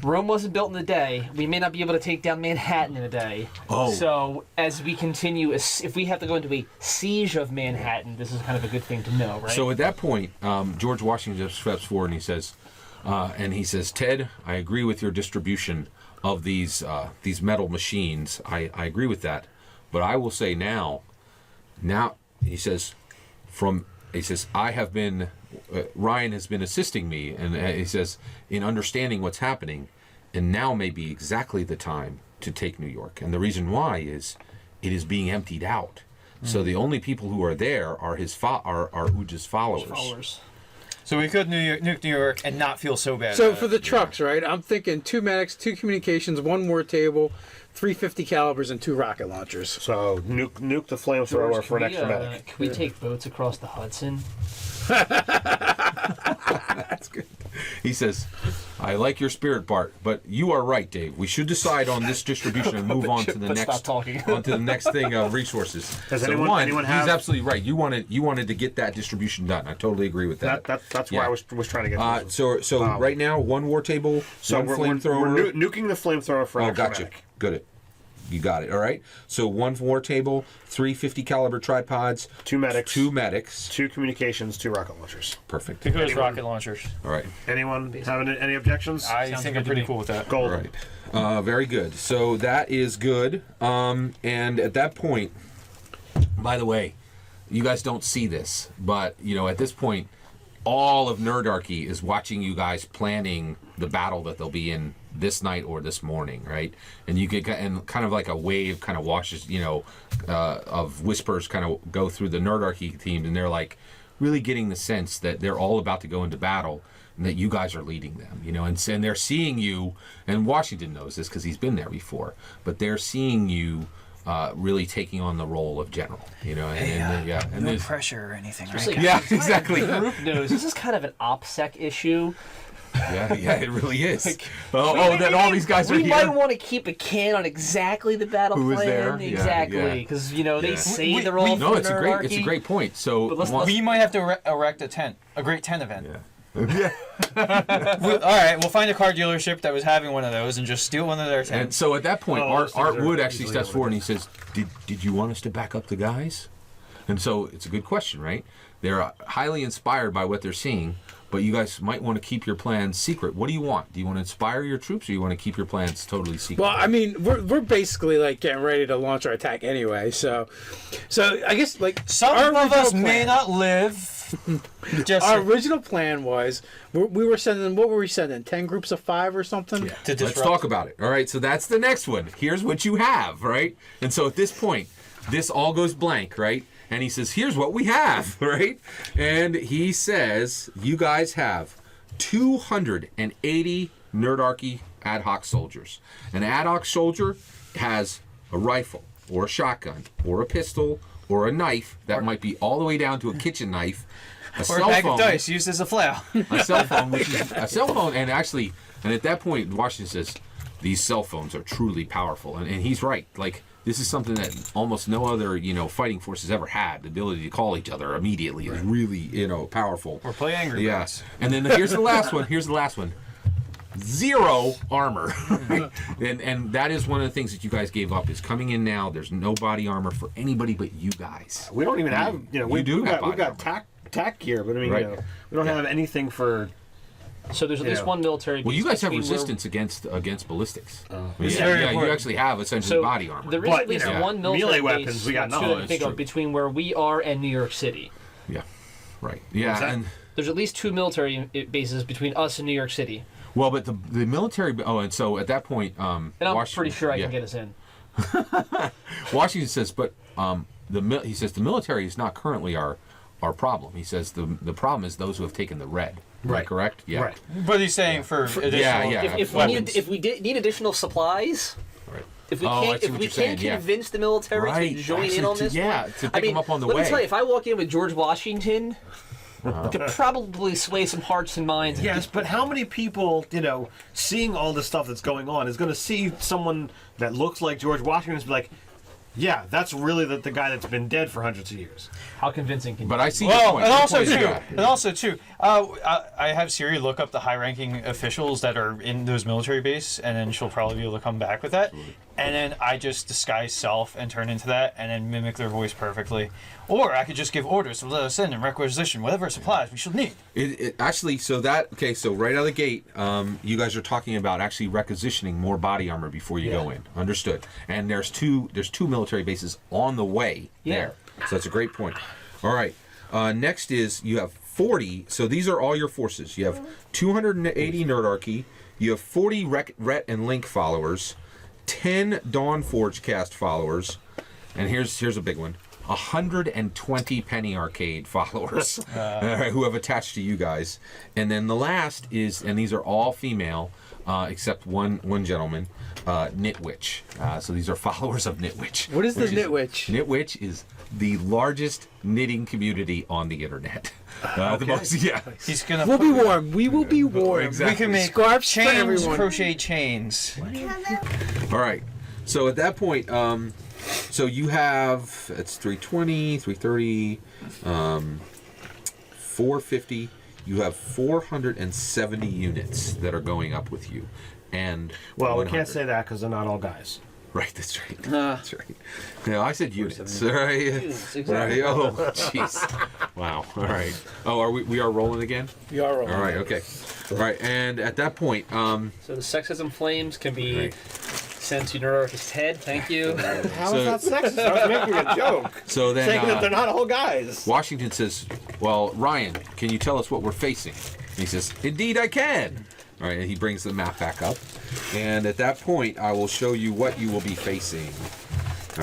Rome wasn't built in a day. We may not be able to take down Manhattan in a day. Oh. So as we continue, if we have to go into a siege of Manhattan, this is kind of a good thing to know, right? So at that point, George Washington just steps forward and he says, Ted, I agree with your distribution of these metal machines. I agree with that, but I will say now he says, I have been Ryan has been assisting me, and he says in understanding what's happening, and now may be exactly the time to take New York. And the reason why is it is being emptied out. So the only people who are there are are Uj's followers. So we could nuke New York and not feel so bad. So about for it. the trucks, right? I'm thinking 2 medics, 2 communications, 1 war table, 3 50 calibers, and 2 rocket launchers. So nuke the flamethrower George, for an can extra we, medic. Can we take boats across the Hudson? That's good. He says, I like your spirit, Bart, but you are right, Dave. We should decide on this distribution and move on to the But next stop talking. onto the next thing of resources. Does So anyone have- he's absolutely right. You wanted to get that distribution done. I totally agree with that. That's Yeah. where I was trying to get. So right now, 1 war table, So 1 we're flamethrower. nuking the flamethrower for an Oh, extra gotcha. medic. Good. You got it. All right. So 1 war table, 3 50 caliber tripods, 2 medics, 2 medics. 2 communications, 2 rocket launchers. Perfect. because rocket launchers. All right. Anyone having any objections? I Sounds think good I'm to pretty me. cool with that. Gold. All right. Very good. So that is good. And at that point, by the way, you guys don't see this, but at this point, all of Nerdarchy is watching you guys planning the battle that they'll be in this night or this morning, right? And you get and kind of like a wave kind of washes, of whispers kind of go through the Nerdarchy team, and they're like really getting the sense that they're all about to go into battle. and that you guys are leading them, and they're seeing you, and Washington knows this because he's been there before, but they're seeing you really taking on the role of general, and no there's pressure or anything, Just right? like, Yeah, the entire exactly. Group knows this is kind of an OPSEC issue. yeah, it really is. That all these guys are We here. might want to keep a can on exactly the battle Who was plan, there? Yeah, exactly, yeah. because they say We- they're all. No, for it's a Nerdarchy. great point. So But let's- We might have to erect a tent, a great tent event. yeah. All right, we'll find a car dealership that was having one of those and just steal one of their And tents. so at that point, those things Art are Wood actually easily steps forward and he says, "Did you want us to back up the guys?" And so it's a good question, right? They're highly inspired by what they're seeing, but you guys might want to keep your plans secret. What do you want? Do you want to inspire your troops, or you want to keep your plans totally secret? Well, I mean, we're basically like getting ready to launch our attack anyway. So I guess like Some our of us original may plan- not live. Just Our original plan was we were sending, what were we sending? 10 groups of 5 or something? Yeah. To Let's disrupt. talk about it. All right, so that's the next one. Here's what you have, right? And so at this point, this all goes blank, right? And he says, "Here's what we have," right? And he says, "You guys have 280 Nerdarchy ad hoc soldiers. An ad hoc soldier has a rifle, or a shotgun, or a pistol, or a knife that might be all the way down to a kitchen knife, a Or a cell bag phone, of dice used as a flail. a cell phone, which is a cell phone, and at that point, Washington says, these cell phones are truly powerful, and he's right. Like, this is something that almost no other, fighting force has ever had. The ability to call each other immediately is really, powerful. Or play Angry Yeah. Birds. And then here's the last one. 0 armor. and that is one of the things that you guys gave up, is coming in now. There's no body armor for anybody but you guys. We don't even have, we've have body got tack gear, but I mean, Right. we don't have anything for. So there's at least one military. Well, you base guys have between where- resistance against ballistics. It's yeah, very you important. actually have essentially So body armor. there is But, at least know, one military melee base, weapons, we got or two none. I can That's think true. of between where we are and New York City. Yeah, right. Yeah, that? and There's at least 2 military bases between us and New York City, well, but the military. Oh, and so at that point, and I'm pretty sure I can get us in. Washington says, but he says the military is not currently our problem. He says the problem is those who have taken the red. Right. Correct. Yeah. Right. But he's saying for additional. yeah. If we weapons. need additional supplies, Right. if we Oh, I can't see if what we you're saying, can't yeah. convince the military Right. to join Actually, in on to- this, yeah, one, to pick them up on the let way. me tell you, if I walk in with George Washington, to probably sway some hearts and minds. Yes, but how many people, seeing all this stuff that's going on, is going to see someone that looks like George Washington and be like, yeah, that's really the guy that's been dead for hundreds of years. How convincing can But you I be? see your Well, point. and Your also point is too, good. I have Siri look up the high-ranking officials that are in those military base, and then she'll probably be able to come back with that. And then I just disguise self and turn into that, and then mimic their voice perfectly. Or I could just give orders to let us in and requisition whatever supplies we should need. It actually, so right out of the gate, you guys are talking about actually requisitioning more body armor before you go in. Understood. And there's two military bases on the way there. So that's a great point. All right. Next is you have 40. So these are all your forces. You have 280 Nerdarchy. You have 40 Ret and Link followers, 10 Dawnforge cast followers, and here's a big one. 120 Penny Arcade followers who have attached to you guys. And then the last is, and these are all female, except one gentleman, Knitwitch. So these are followers of Knitwitch. What is the which Knitwitch? Knitwitch is the largest knitting community on the internet. The most, yeah. He's gonna. We'll be warm. We will be warm. Exactly. We can make Scarves for chains, everyone. crochet chains. All right. So at that point, so you have, it's 320, 330, 450. You have 470 units that are going up with you. And Well, we 100. can't say that because they're not all guys. Right, that's right. That's right. No, I said units. Right. Units, exactly. Right. Oh, jeez. Wow. All right. Oh, we are rolling again? You are rolling. All right. Okay. All right. And at that point, So the sexism flames can be Right. sent to Nerdarchy's head. Thank you. How So- is that sexist? I was making a joke. so then Saying that they're not all guys. Washington says, well, Ryan, can you tell us what we're facing? And he says, indeed I can. All right, and he brings the map back up. And at that point, I will show you what you will be facing.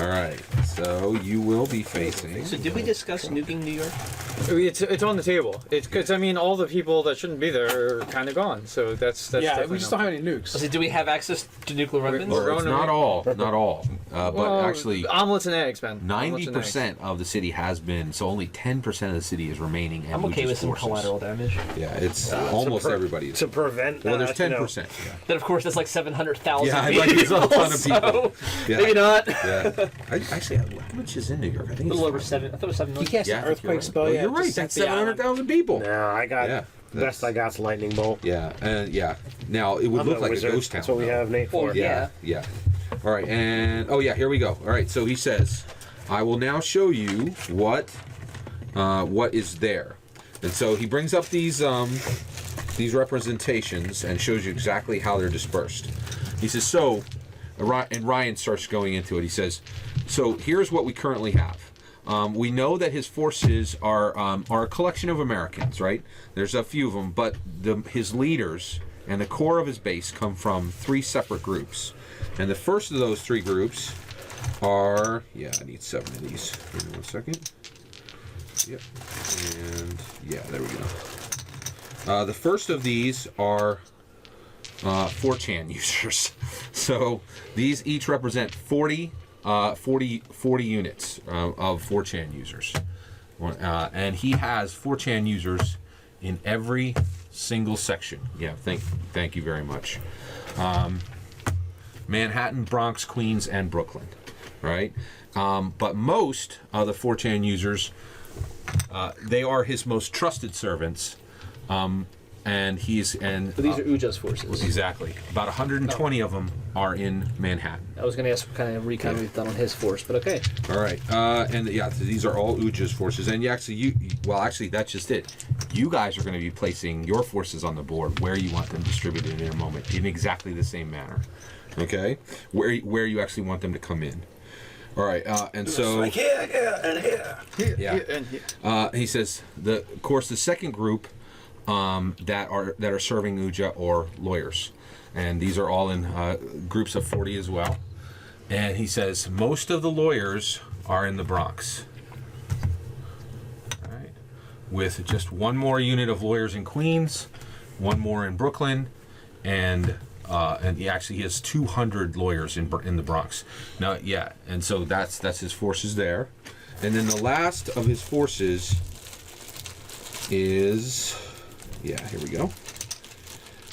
All right, so you will be facing. So did we discuss nuking New York? It's on the table. It's because I mean all the people that shouldn't be there are kind of gone. So that's Yeah, definitely we just don't have any nukes. So do we have access to nuclear weapons? We're It's going not to- all, not all. But Well, actually, omelets and eggs, man. Omelets and eggs. 90% of the city has been. So only 10% of the city is remaining. And I'm okay Uja's with some forces. collateral damage. Yeah, it's almost everybody. to prevent. Well, there's you know, 10%. Then of course that's like 700,000 Yeah, people. like there's a ton of people. So Yeah. maybe not. Yeah. Actually, how much is in New York? I think A it's little over 5 7. I thought it was 7 He million. cast Yeah, an I think earthquake you're spell. right. Yeah, You're right. to That's sink the island. 700,000 people. No, I got Yeah, best I got's lightning bolt. Yeah, yeah. Now it would I'm look a like wizard. a ghost town. That's what we though. have Nate for. Well, Yeah, yeah. All right, and oh yeah, here we go. All right, so he says, "I will now show you what is there." And so he brings up these representations and shows you exactly how they're dispersed. He says, "So," and Ryan starts going into it. He says, "So here's what we currently have. We know that his forces are a collection of Americans, right? There's a few of them, but his leaders and the core of his base come from 3 separate groups. And the first of those 3 groups are, I need 7 of these. Give me 1 second. Yep. And yeah, there we go. The first of these are 4chan users. So these each represent 40 units of 4chan users. And he has 4chan users in every single section. Yeah, thank you very much. Manhattan, Bronx, Queens, and Brooklyn, right? But most of the 4chan users, they are his most trusted servants, and But these are Uja's forces. exactly about 120 of them are in Manhattan. I was going to ask what kind of recon we've done on his force, but okay. All right, and yeah, so these are all Uja's forces, and actually, that's just it. You guys are going to be placing your forces on the board where you want them distributed in a moment, in exactly the same manner. Okay, where you actually want them to come in. All right, and so Like here, and here. yeah, And here. he says of course the second group that are serving Uja or lawyers, and these are all in groups of 40 as well. And he says most of the lawyers are in the Bronx. All right, with just 1 more unit of lawyers in Queens, 1 more in Brooklyn, and he actually has 200 lawyers in the Bronx. Now, yeah, and so that's his forces there. And then the last of his forces is, here we go.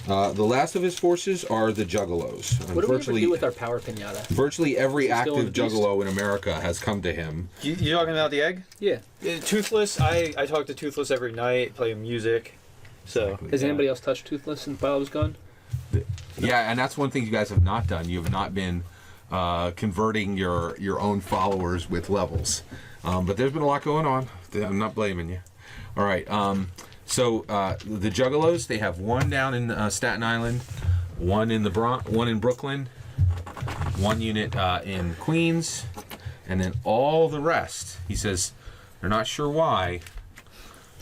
The last of his forces are the Juggalos. What do we ever do with our power pinata? Virtually every Is it still in active the beast? Juggalo in America has come to him. You talking about the egg? Yeah. Toothless. I talk to Toothless every night. Play music. So Has anybody else touched Toothless while I was gone? Yeah, and that's one thing you guys have not done. You have not been converting your own followers with levels. But there's been a lot going on. I'm not blaming you. All right. So the Juggalos, they have 1 down in Staten Island, 1 in one in Brooklyn, 1 unit in Queens, and then all the rest. He says they're not sure why.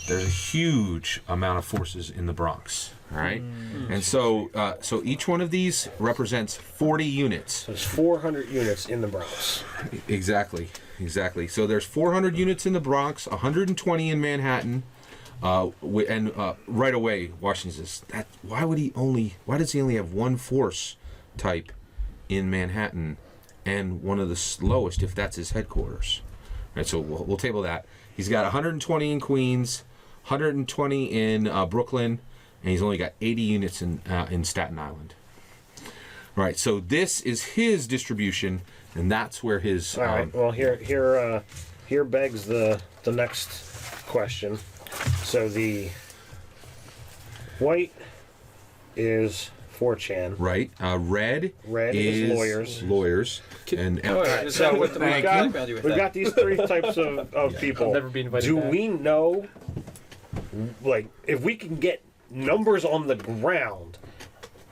There's a huge amount of forces in the Bronx. All right, and so each one of these represents 40 units. There's 400 units in the Bronx. Exactly. So there's 400 units in the Bronx, 120 in Manhattan, and right away, Washington says that why does he only have 1 force type in Manhattan and one of the slowest if that's his headquarters? Right, so we'll table that. He's got 120 in Queens, 120 in Brooklyn, and he's only got 80 units in Staten Island. All right, so this is his distribution, and that's where his. All right. Well, here begs the next question. So the white is 4chan. Right, red. Red is lawyers. And so what the We've got these 3 types of people. I'll never be invited Do back. we know, like, if we can get numbers on the ground,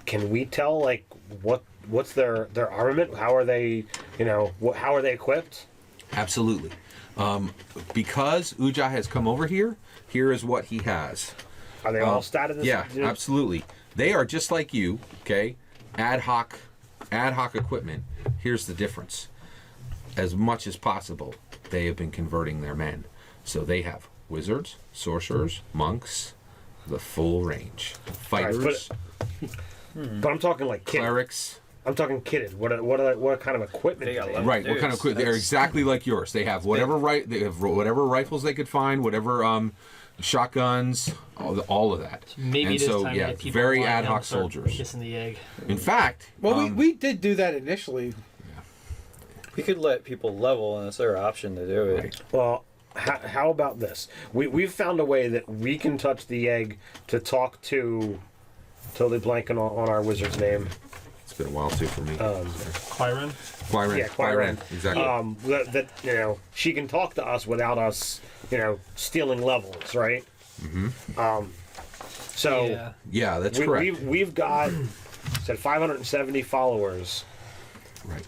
can we tell, like, what's their armament? How are they, how are they equipped? Absolutely. Because Uja has come over here is what he has. Are they all statted? Yeah, absolutely. They are just like you, okay? Ad hoc equipment. Here's the difference. As much as possible, they have been converting their men. So they have wizards, sorcerers, monks, the full range. Fighters, But I'm talking like kitted. clerics. I'm talking kitted. What kind of equipment? They do got they level. have? Right, what kind of equipment? They're exactly like yours. They have whatever they have whatever rifles they could find, whatever shotguns, all of that. Maybe and it is so time yeah, to get people very lined ad up hoc and start soldiers. kissing the egg. In fact, Well, we did do that initially. We could let people level, and it's their option to do it. Right. Well, how about this? We've found a way that we can touch the egg to talk to. Totally blanking on our wizard's name. It's been a while too for me. Quirin? Quirin, Yeah, Quirin. exactly. That she can talk to us without us, stealing levels, right? Mm-hmm. So Yeah. Yeah, that's correct. we've got 570 followers. Right.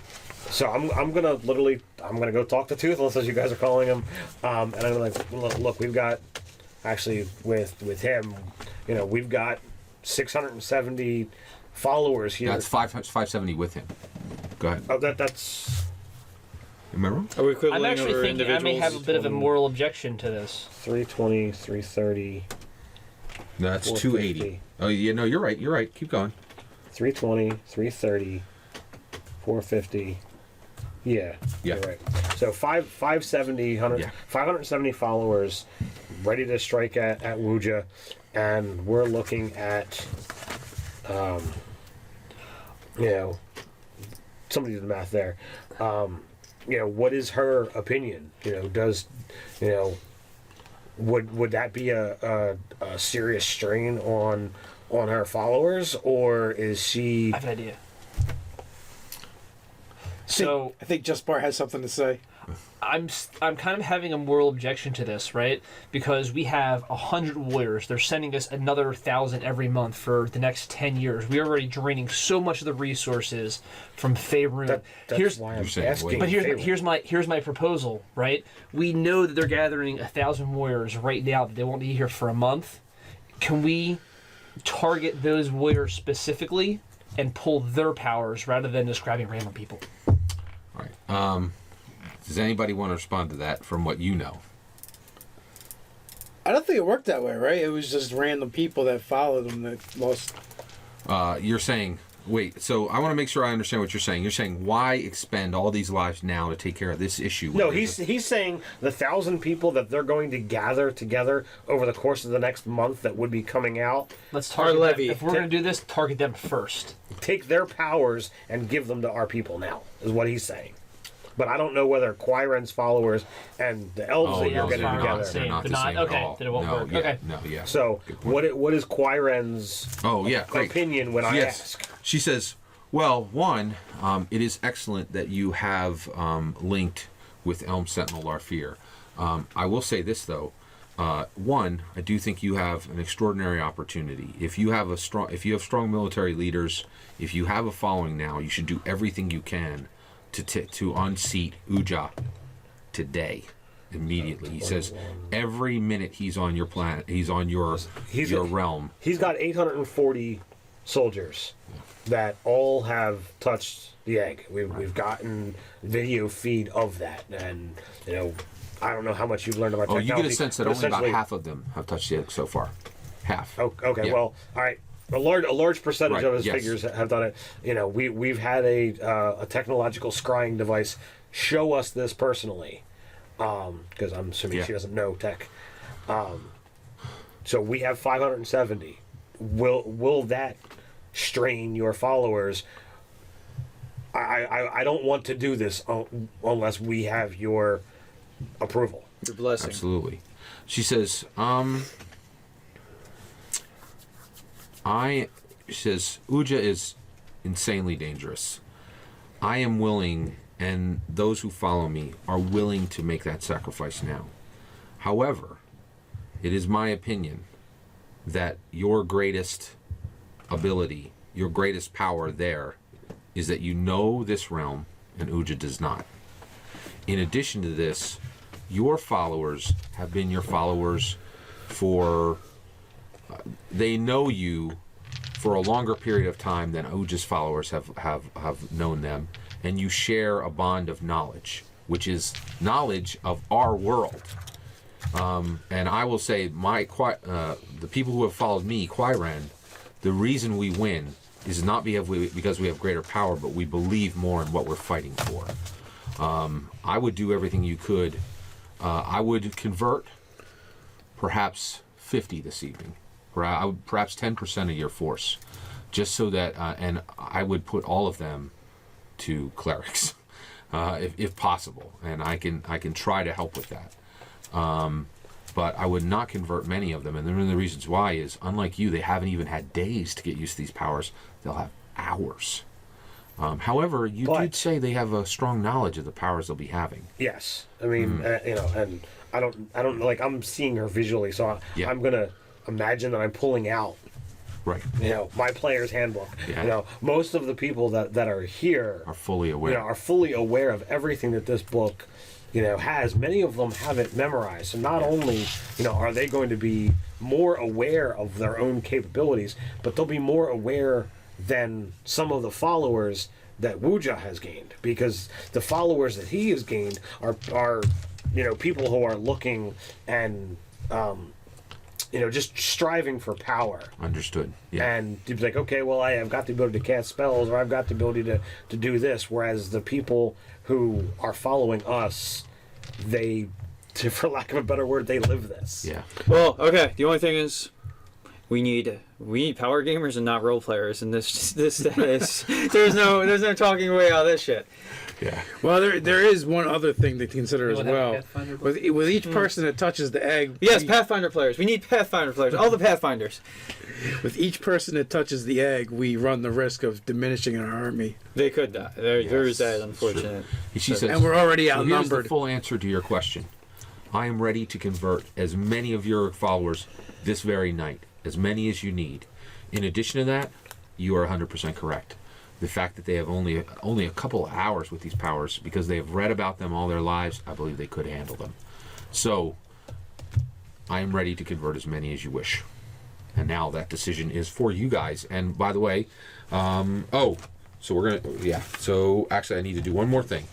So I'm gonna go talk to Toothless, as you guys are calling him, and I'm like, look, we've got actually with him, we've got 670 followers here. That's 570 with him. Go ahead. Oh, that's Remember? Are we quibbling I'm actually over thinking I may have a individuals? bit of a moral objection to this. 320, 330, No, that's 450. 280. Oh, yeah, no, you're right. You're right. Keep going. 320, 330, 450. Yeah. Yeah. You're right. So 570, 100, Yeah. 570 followers ready to strike at Wuja, and we're looking at, somebody did the math there. What is her opinion? Would that be a serious strain on her followers, or is she? I have an idea. So I think Just Bart has something to say. I'm kind of having a moral objection to this, right? Because we have 100 warriors. They're sending us another 1,000 every month for the next 10 years. We're already draining so much of the resources from Faerun. That's why I'm You're saying, asking. wait. But favor. here's my proposal, right? We know that they're gathering 1,000 warriors right now that they won't be here for a month. Can we target those warriors specifically and pull their powers rather than just grabbing random people? All right. Does anybody want to respond to that from what you know? I don't think it worked that way, right? It was just random people that followed them that lost. You're saying, wait, so I want to make sure I understand what you're saying. You're saying, why expend all these lives now to take care of this issue? No, he's saying the 1,000 people that they're going to gather together over the course of the next month that would be coming out, Let's target them. levy. If we're going to do this, target them first. take their powers and give them to our people now, is what he's saying. But I don't know whether Quirin's followers and the elves that you're no, getting they're together. not. They're not They're the not? same at Okay, all. then it won't no, work. Yeah, Okay. No, yeah. So Good point. what is Quirin's Oh, yeah, great. opinion when I Yes. ask? She says, well, one, it is excellent that you have linked with Elm Sentinel Larfear. I will say this, though. One, I do think you have an extraordinary opportunity. If you have strong military leaders, if you have a following now, you should do everything you can to unseat Uja today, immediately. He says every minute he's on your planet, he's on your realm. He's got 840 soldiers that all have touched the egg. We've gotten video feed of that, and I don't know how much you've learned about Oh, technology. you get a sense that but only about essentially- half of them have touched the egg so far. Half. Oh, okay, Yeah. well, all right. A large percentage Right, of his yes. figures have done it. We've had a technological scrying device show us this personally, because I'm assuming Yeah. she doesn't know tech. So we have 570. Will that strain your followers? I don't want to do this unless we have your approval. Your blessing. Absolutely. She says, she says, Uja is insanely dangerous. I am willing, and those who follow me are willing to make that sacrifice now. However, it is my opinion that your greatest ability, your greatest power there, is that you know this realm, and Uja does not. In addition to this, your followers have been your followers for... they know you for a longer period of time than Uja's followers have known them, and you share a bond of knowledge, which is knowledge of our world. And I will say, the people who have followed me, Quiran, the reason we win is not because we have greater power, but we believe more in what we're fighting for. I would do everything you could. I would convert perhaps 50 this evening, perhaps 10% of your force, just so that, and I would put all of them to clerics, if possible, and I can try to help with that. But I would not convert many of them, and one of the reasons why is, unlike you, they haven't even had days to get used to these powers. They'll have hours. However, you did say they have a strong knowledge of the powers they'll be having. Yes, I mean, and I don't like. I'm seeing her visually, so I'm gonna imagine that I'm pulling out. Right. My player's handbook. Yeah. Most of the people that are here Are fully aware. are fully aware of everything that this book, has. Many of them have it memorized. So not only, are they going to be more aware of their own capabilities, but they'll be more aware than some of the followers that Wuja has gained, because the followers that he has gained are people who are looking and just striving for power. Understood. Yeah. And you'd be like, okay, well, I have got the ability to cast spells, or I've got the ability to do this, whereas the people who are following us, they, for lack of a better word, they live this. Yeah. Well, okay. The only thing is, we need power gamers and not role players in this status. there's no talking away out of this shit. Yeah. Well, there is one other thing to consider as well. With each person that touches the egg. Yes, Pathfinder players. We need Pathfinder players. All the Pathfinders. With each person that touches the egg, we run the risk of diminishing our army. They could die. There is that, unfortunate. She says, and we're already so here's outnumbered. the full answer to your question. I am ready to convert as many of your followers this very night, as many as you need. In addition to that, you are 100% correct. The fact that they have only a couple of hours with these powers, because they have read about them all their lives, I believe they could handle them. So, I am ready to convert as many as you wish. And now that decision is for you guys. And by the way, so we're going to, so actually I need to do one more thing.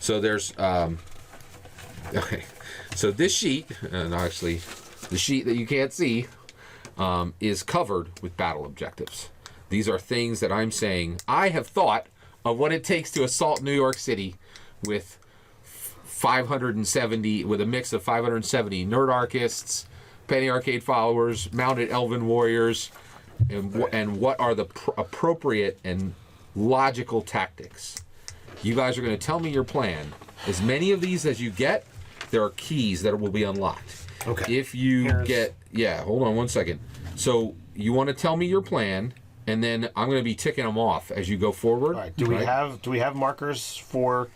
So there's, okay. So this sheet, and actually the sheet that you can't see, is covered with battle objectives. These are things that I'm saying I have thought of what it takes to assault New York City with 570, with a mix of 570 Nerdarchists, Penny Arcade followers, mounted Elven warriors, and what are the appropriate and logical tactics. You guys are going to tell me your plan. As many of these as you get, there are keys that will be unlocked. Okay. If you hold on one second. So you want to tell me your plan, and then I'm going to be ticking them off as you go forward. All right. Do we have markers for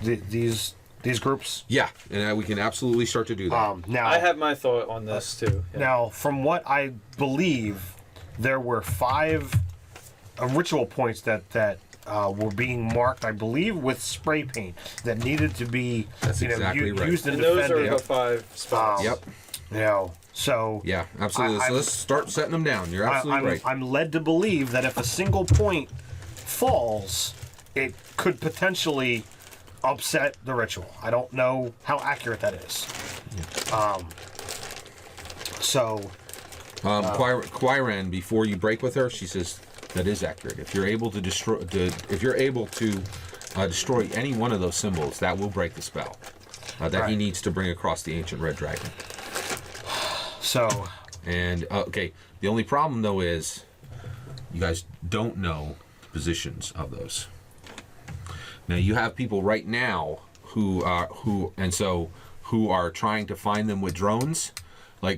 these groups? Yeah, and we can absolutely start to do that. Now I have my thought on this too. Yeah. Now, from what I believe, there were 5 ritual points that were being marked, I believe, with spray paint that needed to be exactly right. used in And those defending. are the 5 spots. Yep. So Yeah, absolutely. So let's start setting them down. You're absolutely right. I'm led to believe that if a single point falls, it could potentially upset the ritual. I don't know how accurate that is. Quiran, before you break with her, she says that is accurate. If you're able to destroy any one of those symbols, that will break the spell that he needs to bring across the ancient red dragon. Okay, the only problem though is you guys don't know the positions of those. Now you have people right now who are trying to find them with drones.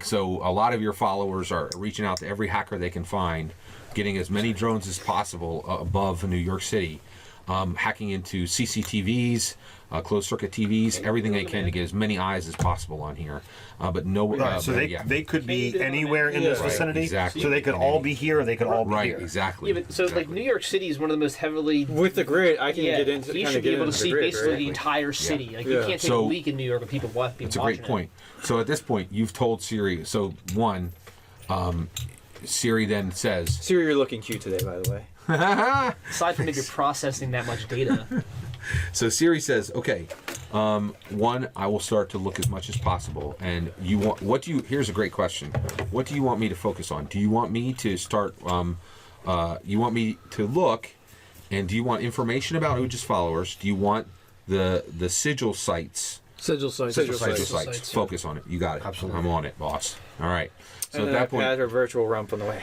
So a lot of your followers are reaching out to every hacker they can find, getting as many drones as possible above New York City, hacking into CCTVs, closed circuit TVs, everything they can to get as many eyes as possible on here. They could be anywhere in this vicinity. Exactly. So they could all be here, or they could all be here. Right, exactly. Yeah, but so like New York City is one of the most heavily. With the grid, I can get into. You kinda should be get able to into the see grid, basically right? the entire city. Like you can't take So- a leak in New York with people watching. It's a great point. So at this point, you've told Siri. So Siri then says, Siri, you're looking cute today, by the way. Aside from maybe processing that much data. So Siri says, okay, One, I will start to look as much as possible. And you want here's a great question. What do you want me to focus on? Do you want me to start? You want me to look, and do you want information about Uja's followers? Do you want the sigil sites? Sigil sites. Sigil sites. Focus on it. You got it. Absolutely. I'm on it, boss. All right. So And at then that point, I had her virtual rump on the way.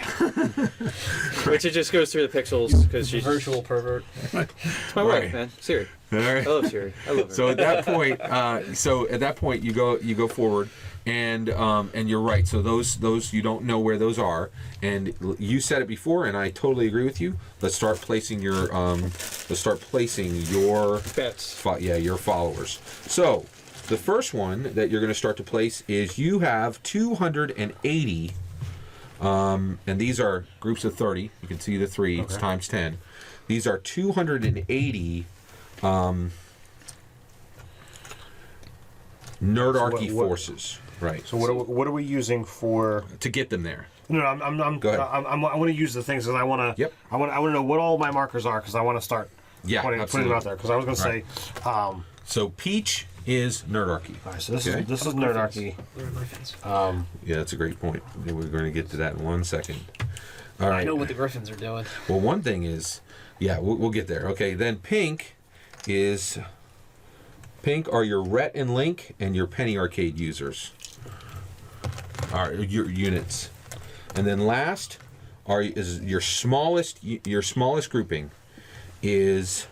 Which it just goes through the pixels because she's Virtual pervert. it's my Right. wife, man. Siri. all right. I love Siri. I love her. So at that point, you go forward, and you're right. So those you don't know where those are, and you said it before, and I totally agree with you. Let's start placing your Bets. your followers. So the first one that you're going to start to place is you have 280, and these are groups of 30. You can see the three. It's times 10. These are 280. Nerdarchy So what- forces, right? So what are we using for? To get them there. No, I'm Go ahead. I want to use the things because I want to. Yep. I want to know what all my markers are because I want to start. Yeah, putting them absolutely. out there because I was going to Right. say. All So Peach is Nerdarchy. right, so this Okay. is Nerdarchy. Where are my fins? Yeah, that's a great point. We're going to get to that in 1 second. All I right. know what the Griffins are doing. Well, one thing is, yeah, we'll get there. Okay, then Pink are your Rhett and Link and your Penny Arcade users. All right, your units. And then last is your smallest grouping is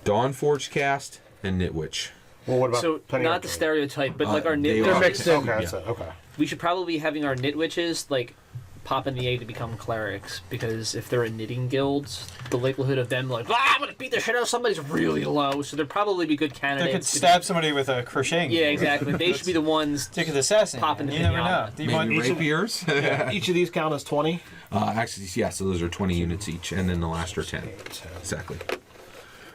Dawnforge Cast and Nitwitch. Well, what about So Penny not the Arcade? stereotype, but like our they nit are. They're mixed in. Okay, that's Yeah. it. Okay. we should probably be having our knit witches like pop in the egg to become clerics because if they're in knitting guilds, the likelihood of them like I'm gonna beat the shit out of somebody's really low. So they'd probably be good They candidates. could to be- stab somebody with a crocheting. Yeah, exactly. They should be the ones. Ticket of the assassin. Popping the You never know. pinata. Do you Maybe want each of- rapiers? Each of these count as 20. Actually, yeah, so those are 20 units each, and then the last are 10. Exactly.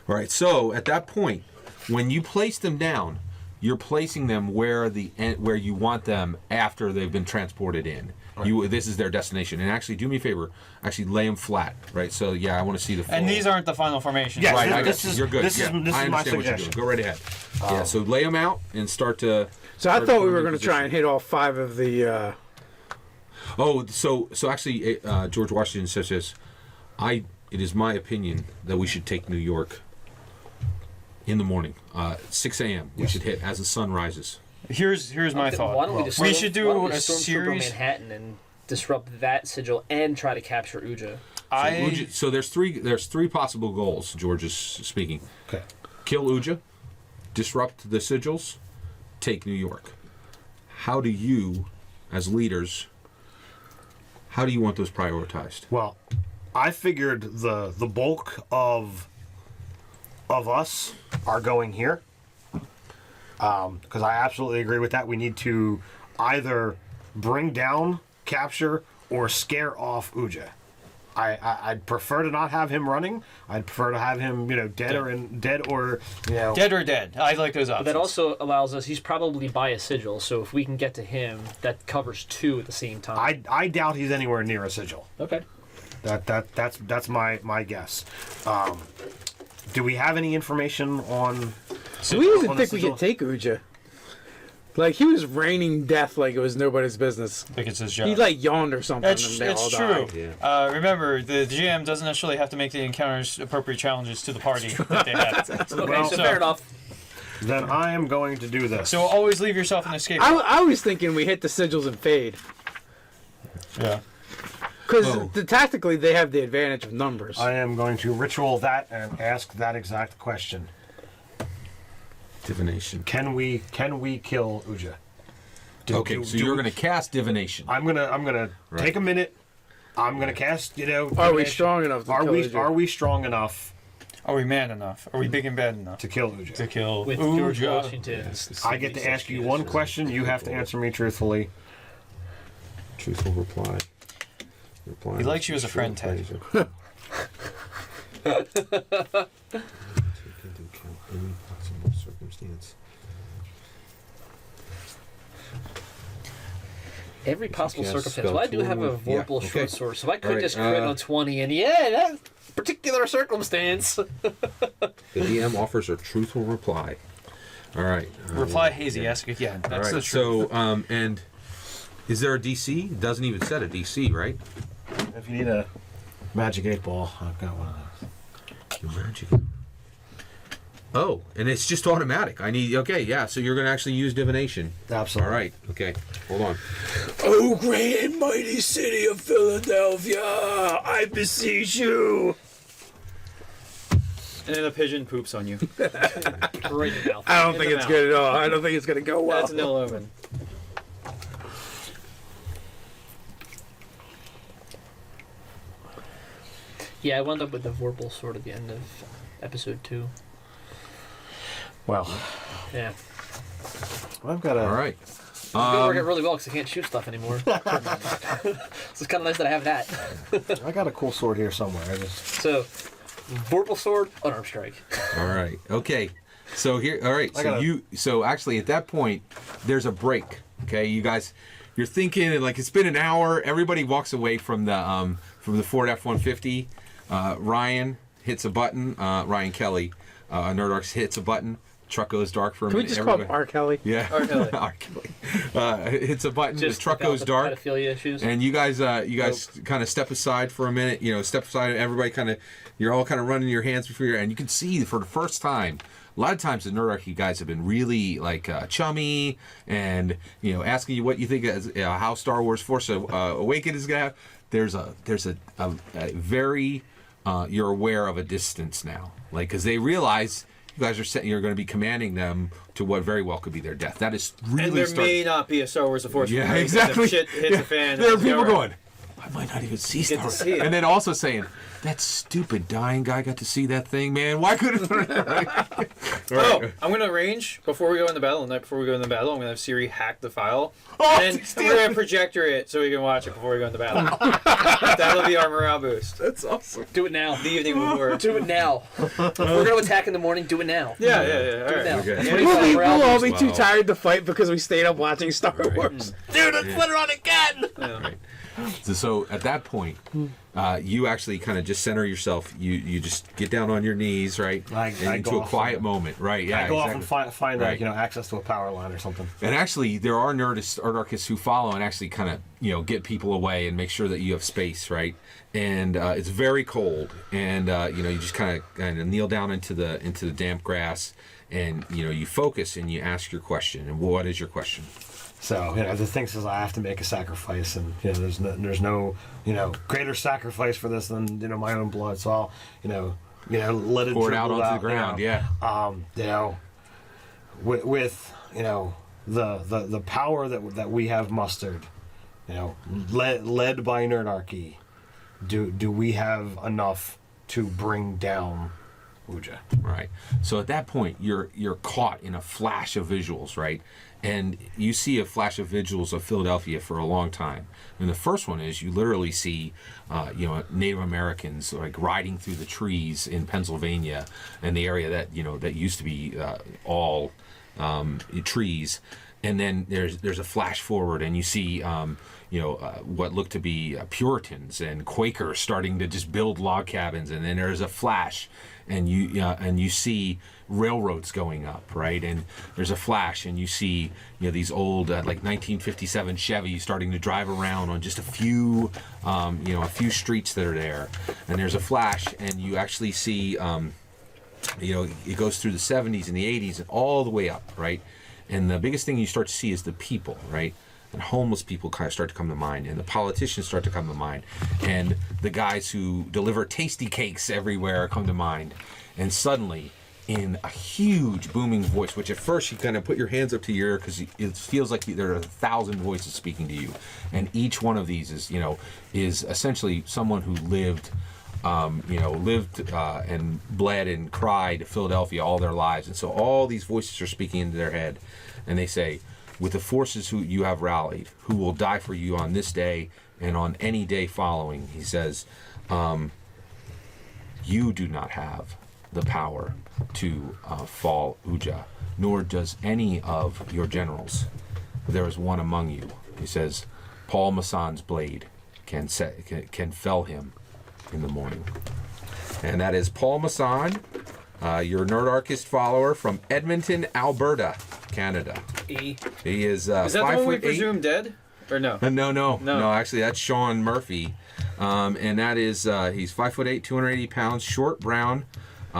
All right, so at that point, when you place them down, you're placing them where you want them after they've been transported in. This is their destination. And actually, do me a favor, actually lay them flat, right? So, yeah, I want to see the full... And these aren't the final formation. Yes, Right, I this got you. is- You're good. this is- Yeah, this I is my understand what you're doing. suggestion. Go right ahead. Yeah, so lay them out and start to... So I start thought put we them were in going to try position. and hit all 5 of the. Oh, so actually, George Washington says this. It is my opinion that we should take New York in the morning, 6 a.m. We should hit as the sun rises. Here's my thought. Why don't we just We should do why don't we a just stormtrooper series. Manhattan and disrupt that sigil and try to capture Uja. So there's three possible goals. George is speaking. Okay. Kill Uja, disrupt the sigils, take New York. How do you, as leaders, how do you want those prioritized? Well, I figured the bulk of us are going here. Because I absolutely agree with that. We need to either bring down, capture, or scare off Uja. I'd prefer to not have him running. I'd prefer to have him, dead or Dead or dead. I like those But options. that also allows us. He's probably by a sigil, so if we can get to him, that covers 2 at the same time. I doubt he's anywhere near a sigil. Okay. That's my guess. Do we have any information on? We didn't on think the we sigil? could take Uja. Like, he was raining death like it was nobody's business. I think it's his job. He, like, yawned or something and they all It's true. died. Remember, the GM doesn't necessarily have to make the encounters appropriate challenges to the party that they have. Okay, Well, so fair enough. Then I am going to do this. So always leave yourself an escape. I was thinking we hit the sigils and fade. Yeah. Because Oh. tactically, they have the advantage of numbers. I am going to ritual that and ask that exact question. Divination. Can we kill Uja? Okay, so you're going to cast divination. I'm gonna Right. take a minute. I'm gonna cast. Are we divination. strong enough to Are kill we Uja? are we strong enough Are we man enough? Are we big and bad enough to kill Uja? to kill With George Uja? Washington. I get to ask you one question. You have to answer me truthfully. Truthful reply. He likes you as a friend, Ted. Take into account any possible circumstance. Every possible Yes, circumstance. spell Well, I do tool have a with- yeah, vorpal okay. short sword, so I could Alright, just crit on 20, and yeah, that particular circumstance. The DM offers a truthful reply. All right. Reply hazy. Ask again. All That's right. the truth. So, and is there a DC? It doesn't even set a DC, right? If you need a magic 8-ball, I've got one of those. Magic. Oh, and it's just automatic. I need. Okay, yeah. So you're going to actually use divination. Absolutely. All right. Okay. Hold on. Oh, great and mighty city of Philadelphia, I beseech you. And then a pigeon poops on you. Right in the mouth. I don't In think the it's mouth. good at all. I don't think it's gonna go well. That's an ill omen. Yeah, I wound up with the Vorpal sword at the end of episode 2. Well, Yeah. I've got a. All right. It's gonna work out really well because I can't shoot stuff anymore. So it's kind of nice that I have that. I got a cool sword here somewhere. I just. So, Vorpal sword, unarmed strike. All right. Okay. So here. All right. I So gotta- you. So actually, at that point, there's a break. Okay. You guys, you're thinking, and like it's been an hour. Everybody walks away from the Ford F-150. Ryan hits a button. Ryan Kelly, Nerdarchy hits a button. Truck goes dark for a Can we minute. just call him R. Kelly? Yeah. R. Kelly. R. Kelly. Hits a button. Just the truck without goes the dark. pedophilia issues. And you guys kind of step aside for a minute. You know, step aside. Everybody kind of, you're all kind of running your hands before you, and you can see for the first time. A lot of times the Nerdarchy guys have been really like chummy, and you know, asking you what you think as how Star Wars Force Awakens is gonna have. There's a very you're aware of a distance now, like because they realize you guys are you're going to be commanding them to what very well could be their death. That is really And there starting. may not be a Star Wars: The Force Yeah, Awakens exactly. if shit hits the fan. There are and people it's going, I might not even see Star to Wars. see it. And then also saying, that stupid dying guy got to see that thing, man. Why couldn't Oh, I'm gonna arrange before we go in the battle. The night before we go in the battle, I'm gonna have Siri hack the file, Oh, and we're gonna projector it so we can watch it before we go in the battle. That'll be our morale boost. That's awesome. Do it now. The evening before. Do it now. If we're going to attack in the morning, do it now. Yeah. All Do it right. now. Okay. That's Yeah. what he We'll, said. be, We're we'll all out. be too Wow. tired to fight because we stayed up watching Star Wars. Dude, let's put her on again! Yeah. So at that point, you actually kind of just center yourself. You just get down on your knees, right? I and go into a off quiet and- moment, right? Yeah, I go exactly. off and find Right. access to a power line or something. And actually, there are Nerdarchists who follow and actually kind of, get people away and make sure that you have space, right? And it's very cold, and you just kind of kneel down into the damp grass, and you focus and you ask your question. And what is your question? So the thing says I have to make a sacrifice, and there's no greater sacrifice for this than my own blood. So I'll let it Pour it out dribble onto the ground, yeah. With the power that we have mustered, led by Nerdarchy, do we have enough to bring down Uja? Right. So at that point, you're caught in a flash of visuals, right? And you see a flash of visuals of Philadelphia for a long time. And the first one is you literally see, Native Americans like riding through the trees in Pennsylvania, and the area that used to be all trees. And then there's a flash forward, and you see, what look to be Puritans and Quakers starting to just build log cabins. And then there's a flash, and you see railroads going up, right? And there's a flash, and you see these old like 1957 Chevys starting to drive around on just a few streets that are there. And there's a flash, and you actually see it goes through the 70s and the 80s and all the way up, right? And the biggest thing you start to see is the people, right? And homeless people kind of start to come to mind, and the politicians start to come to mind, and the guys who deliver tasty cakes everywhere come to mind. And suddenly, in a huge booming voice, which at first you kind of put your hands up to your ear because it feels like there are 1,000 voices speaking to you, and each one of these is essentially someone who lived and bled and cried Philadelphia all their lives. And so all these voices are speaking into their head, and they say, with the forces who you have rallied, who will die for you on this day and on any day following, he says, you do not have the power to fall Uja, nor does any of your generals. There is one among you. He says, Paul Massan's blade can fell him in the morning. And that is Paul Masson, your Nerdarchist follower from Edmonton, Alberta, Canada. E. He is Is that the 5 one we foot 8. presume dead? Or no? No. Actually, that's Sean Murphy, and that is he's 5'8", 280 pounds, short brown.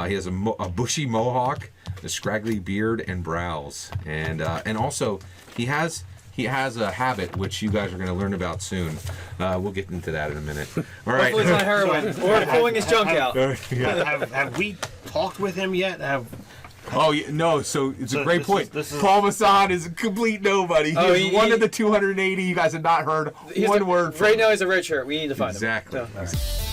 He has a bushy mohawk, a scraggly beard, and brows, and also he has a habit which you guys are going to learn about soon. We'll get into that in a minute. All right. Hopefully it's not heroin. Or pulling his junk out. Have we talked with him yet? Oh no! So it's a great point. This is Paul Masson is a complete nobody. He is one of the 280. You guys have not heard one word from Right now he's a red shirt. We need to find him. exactly. So, all right.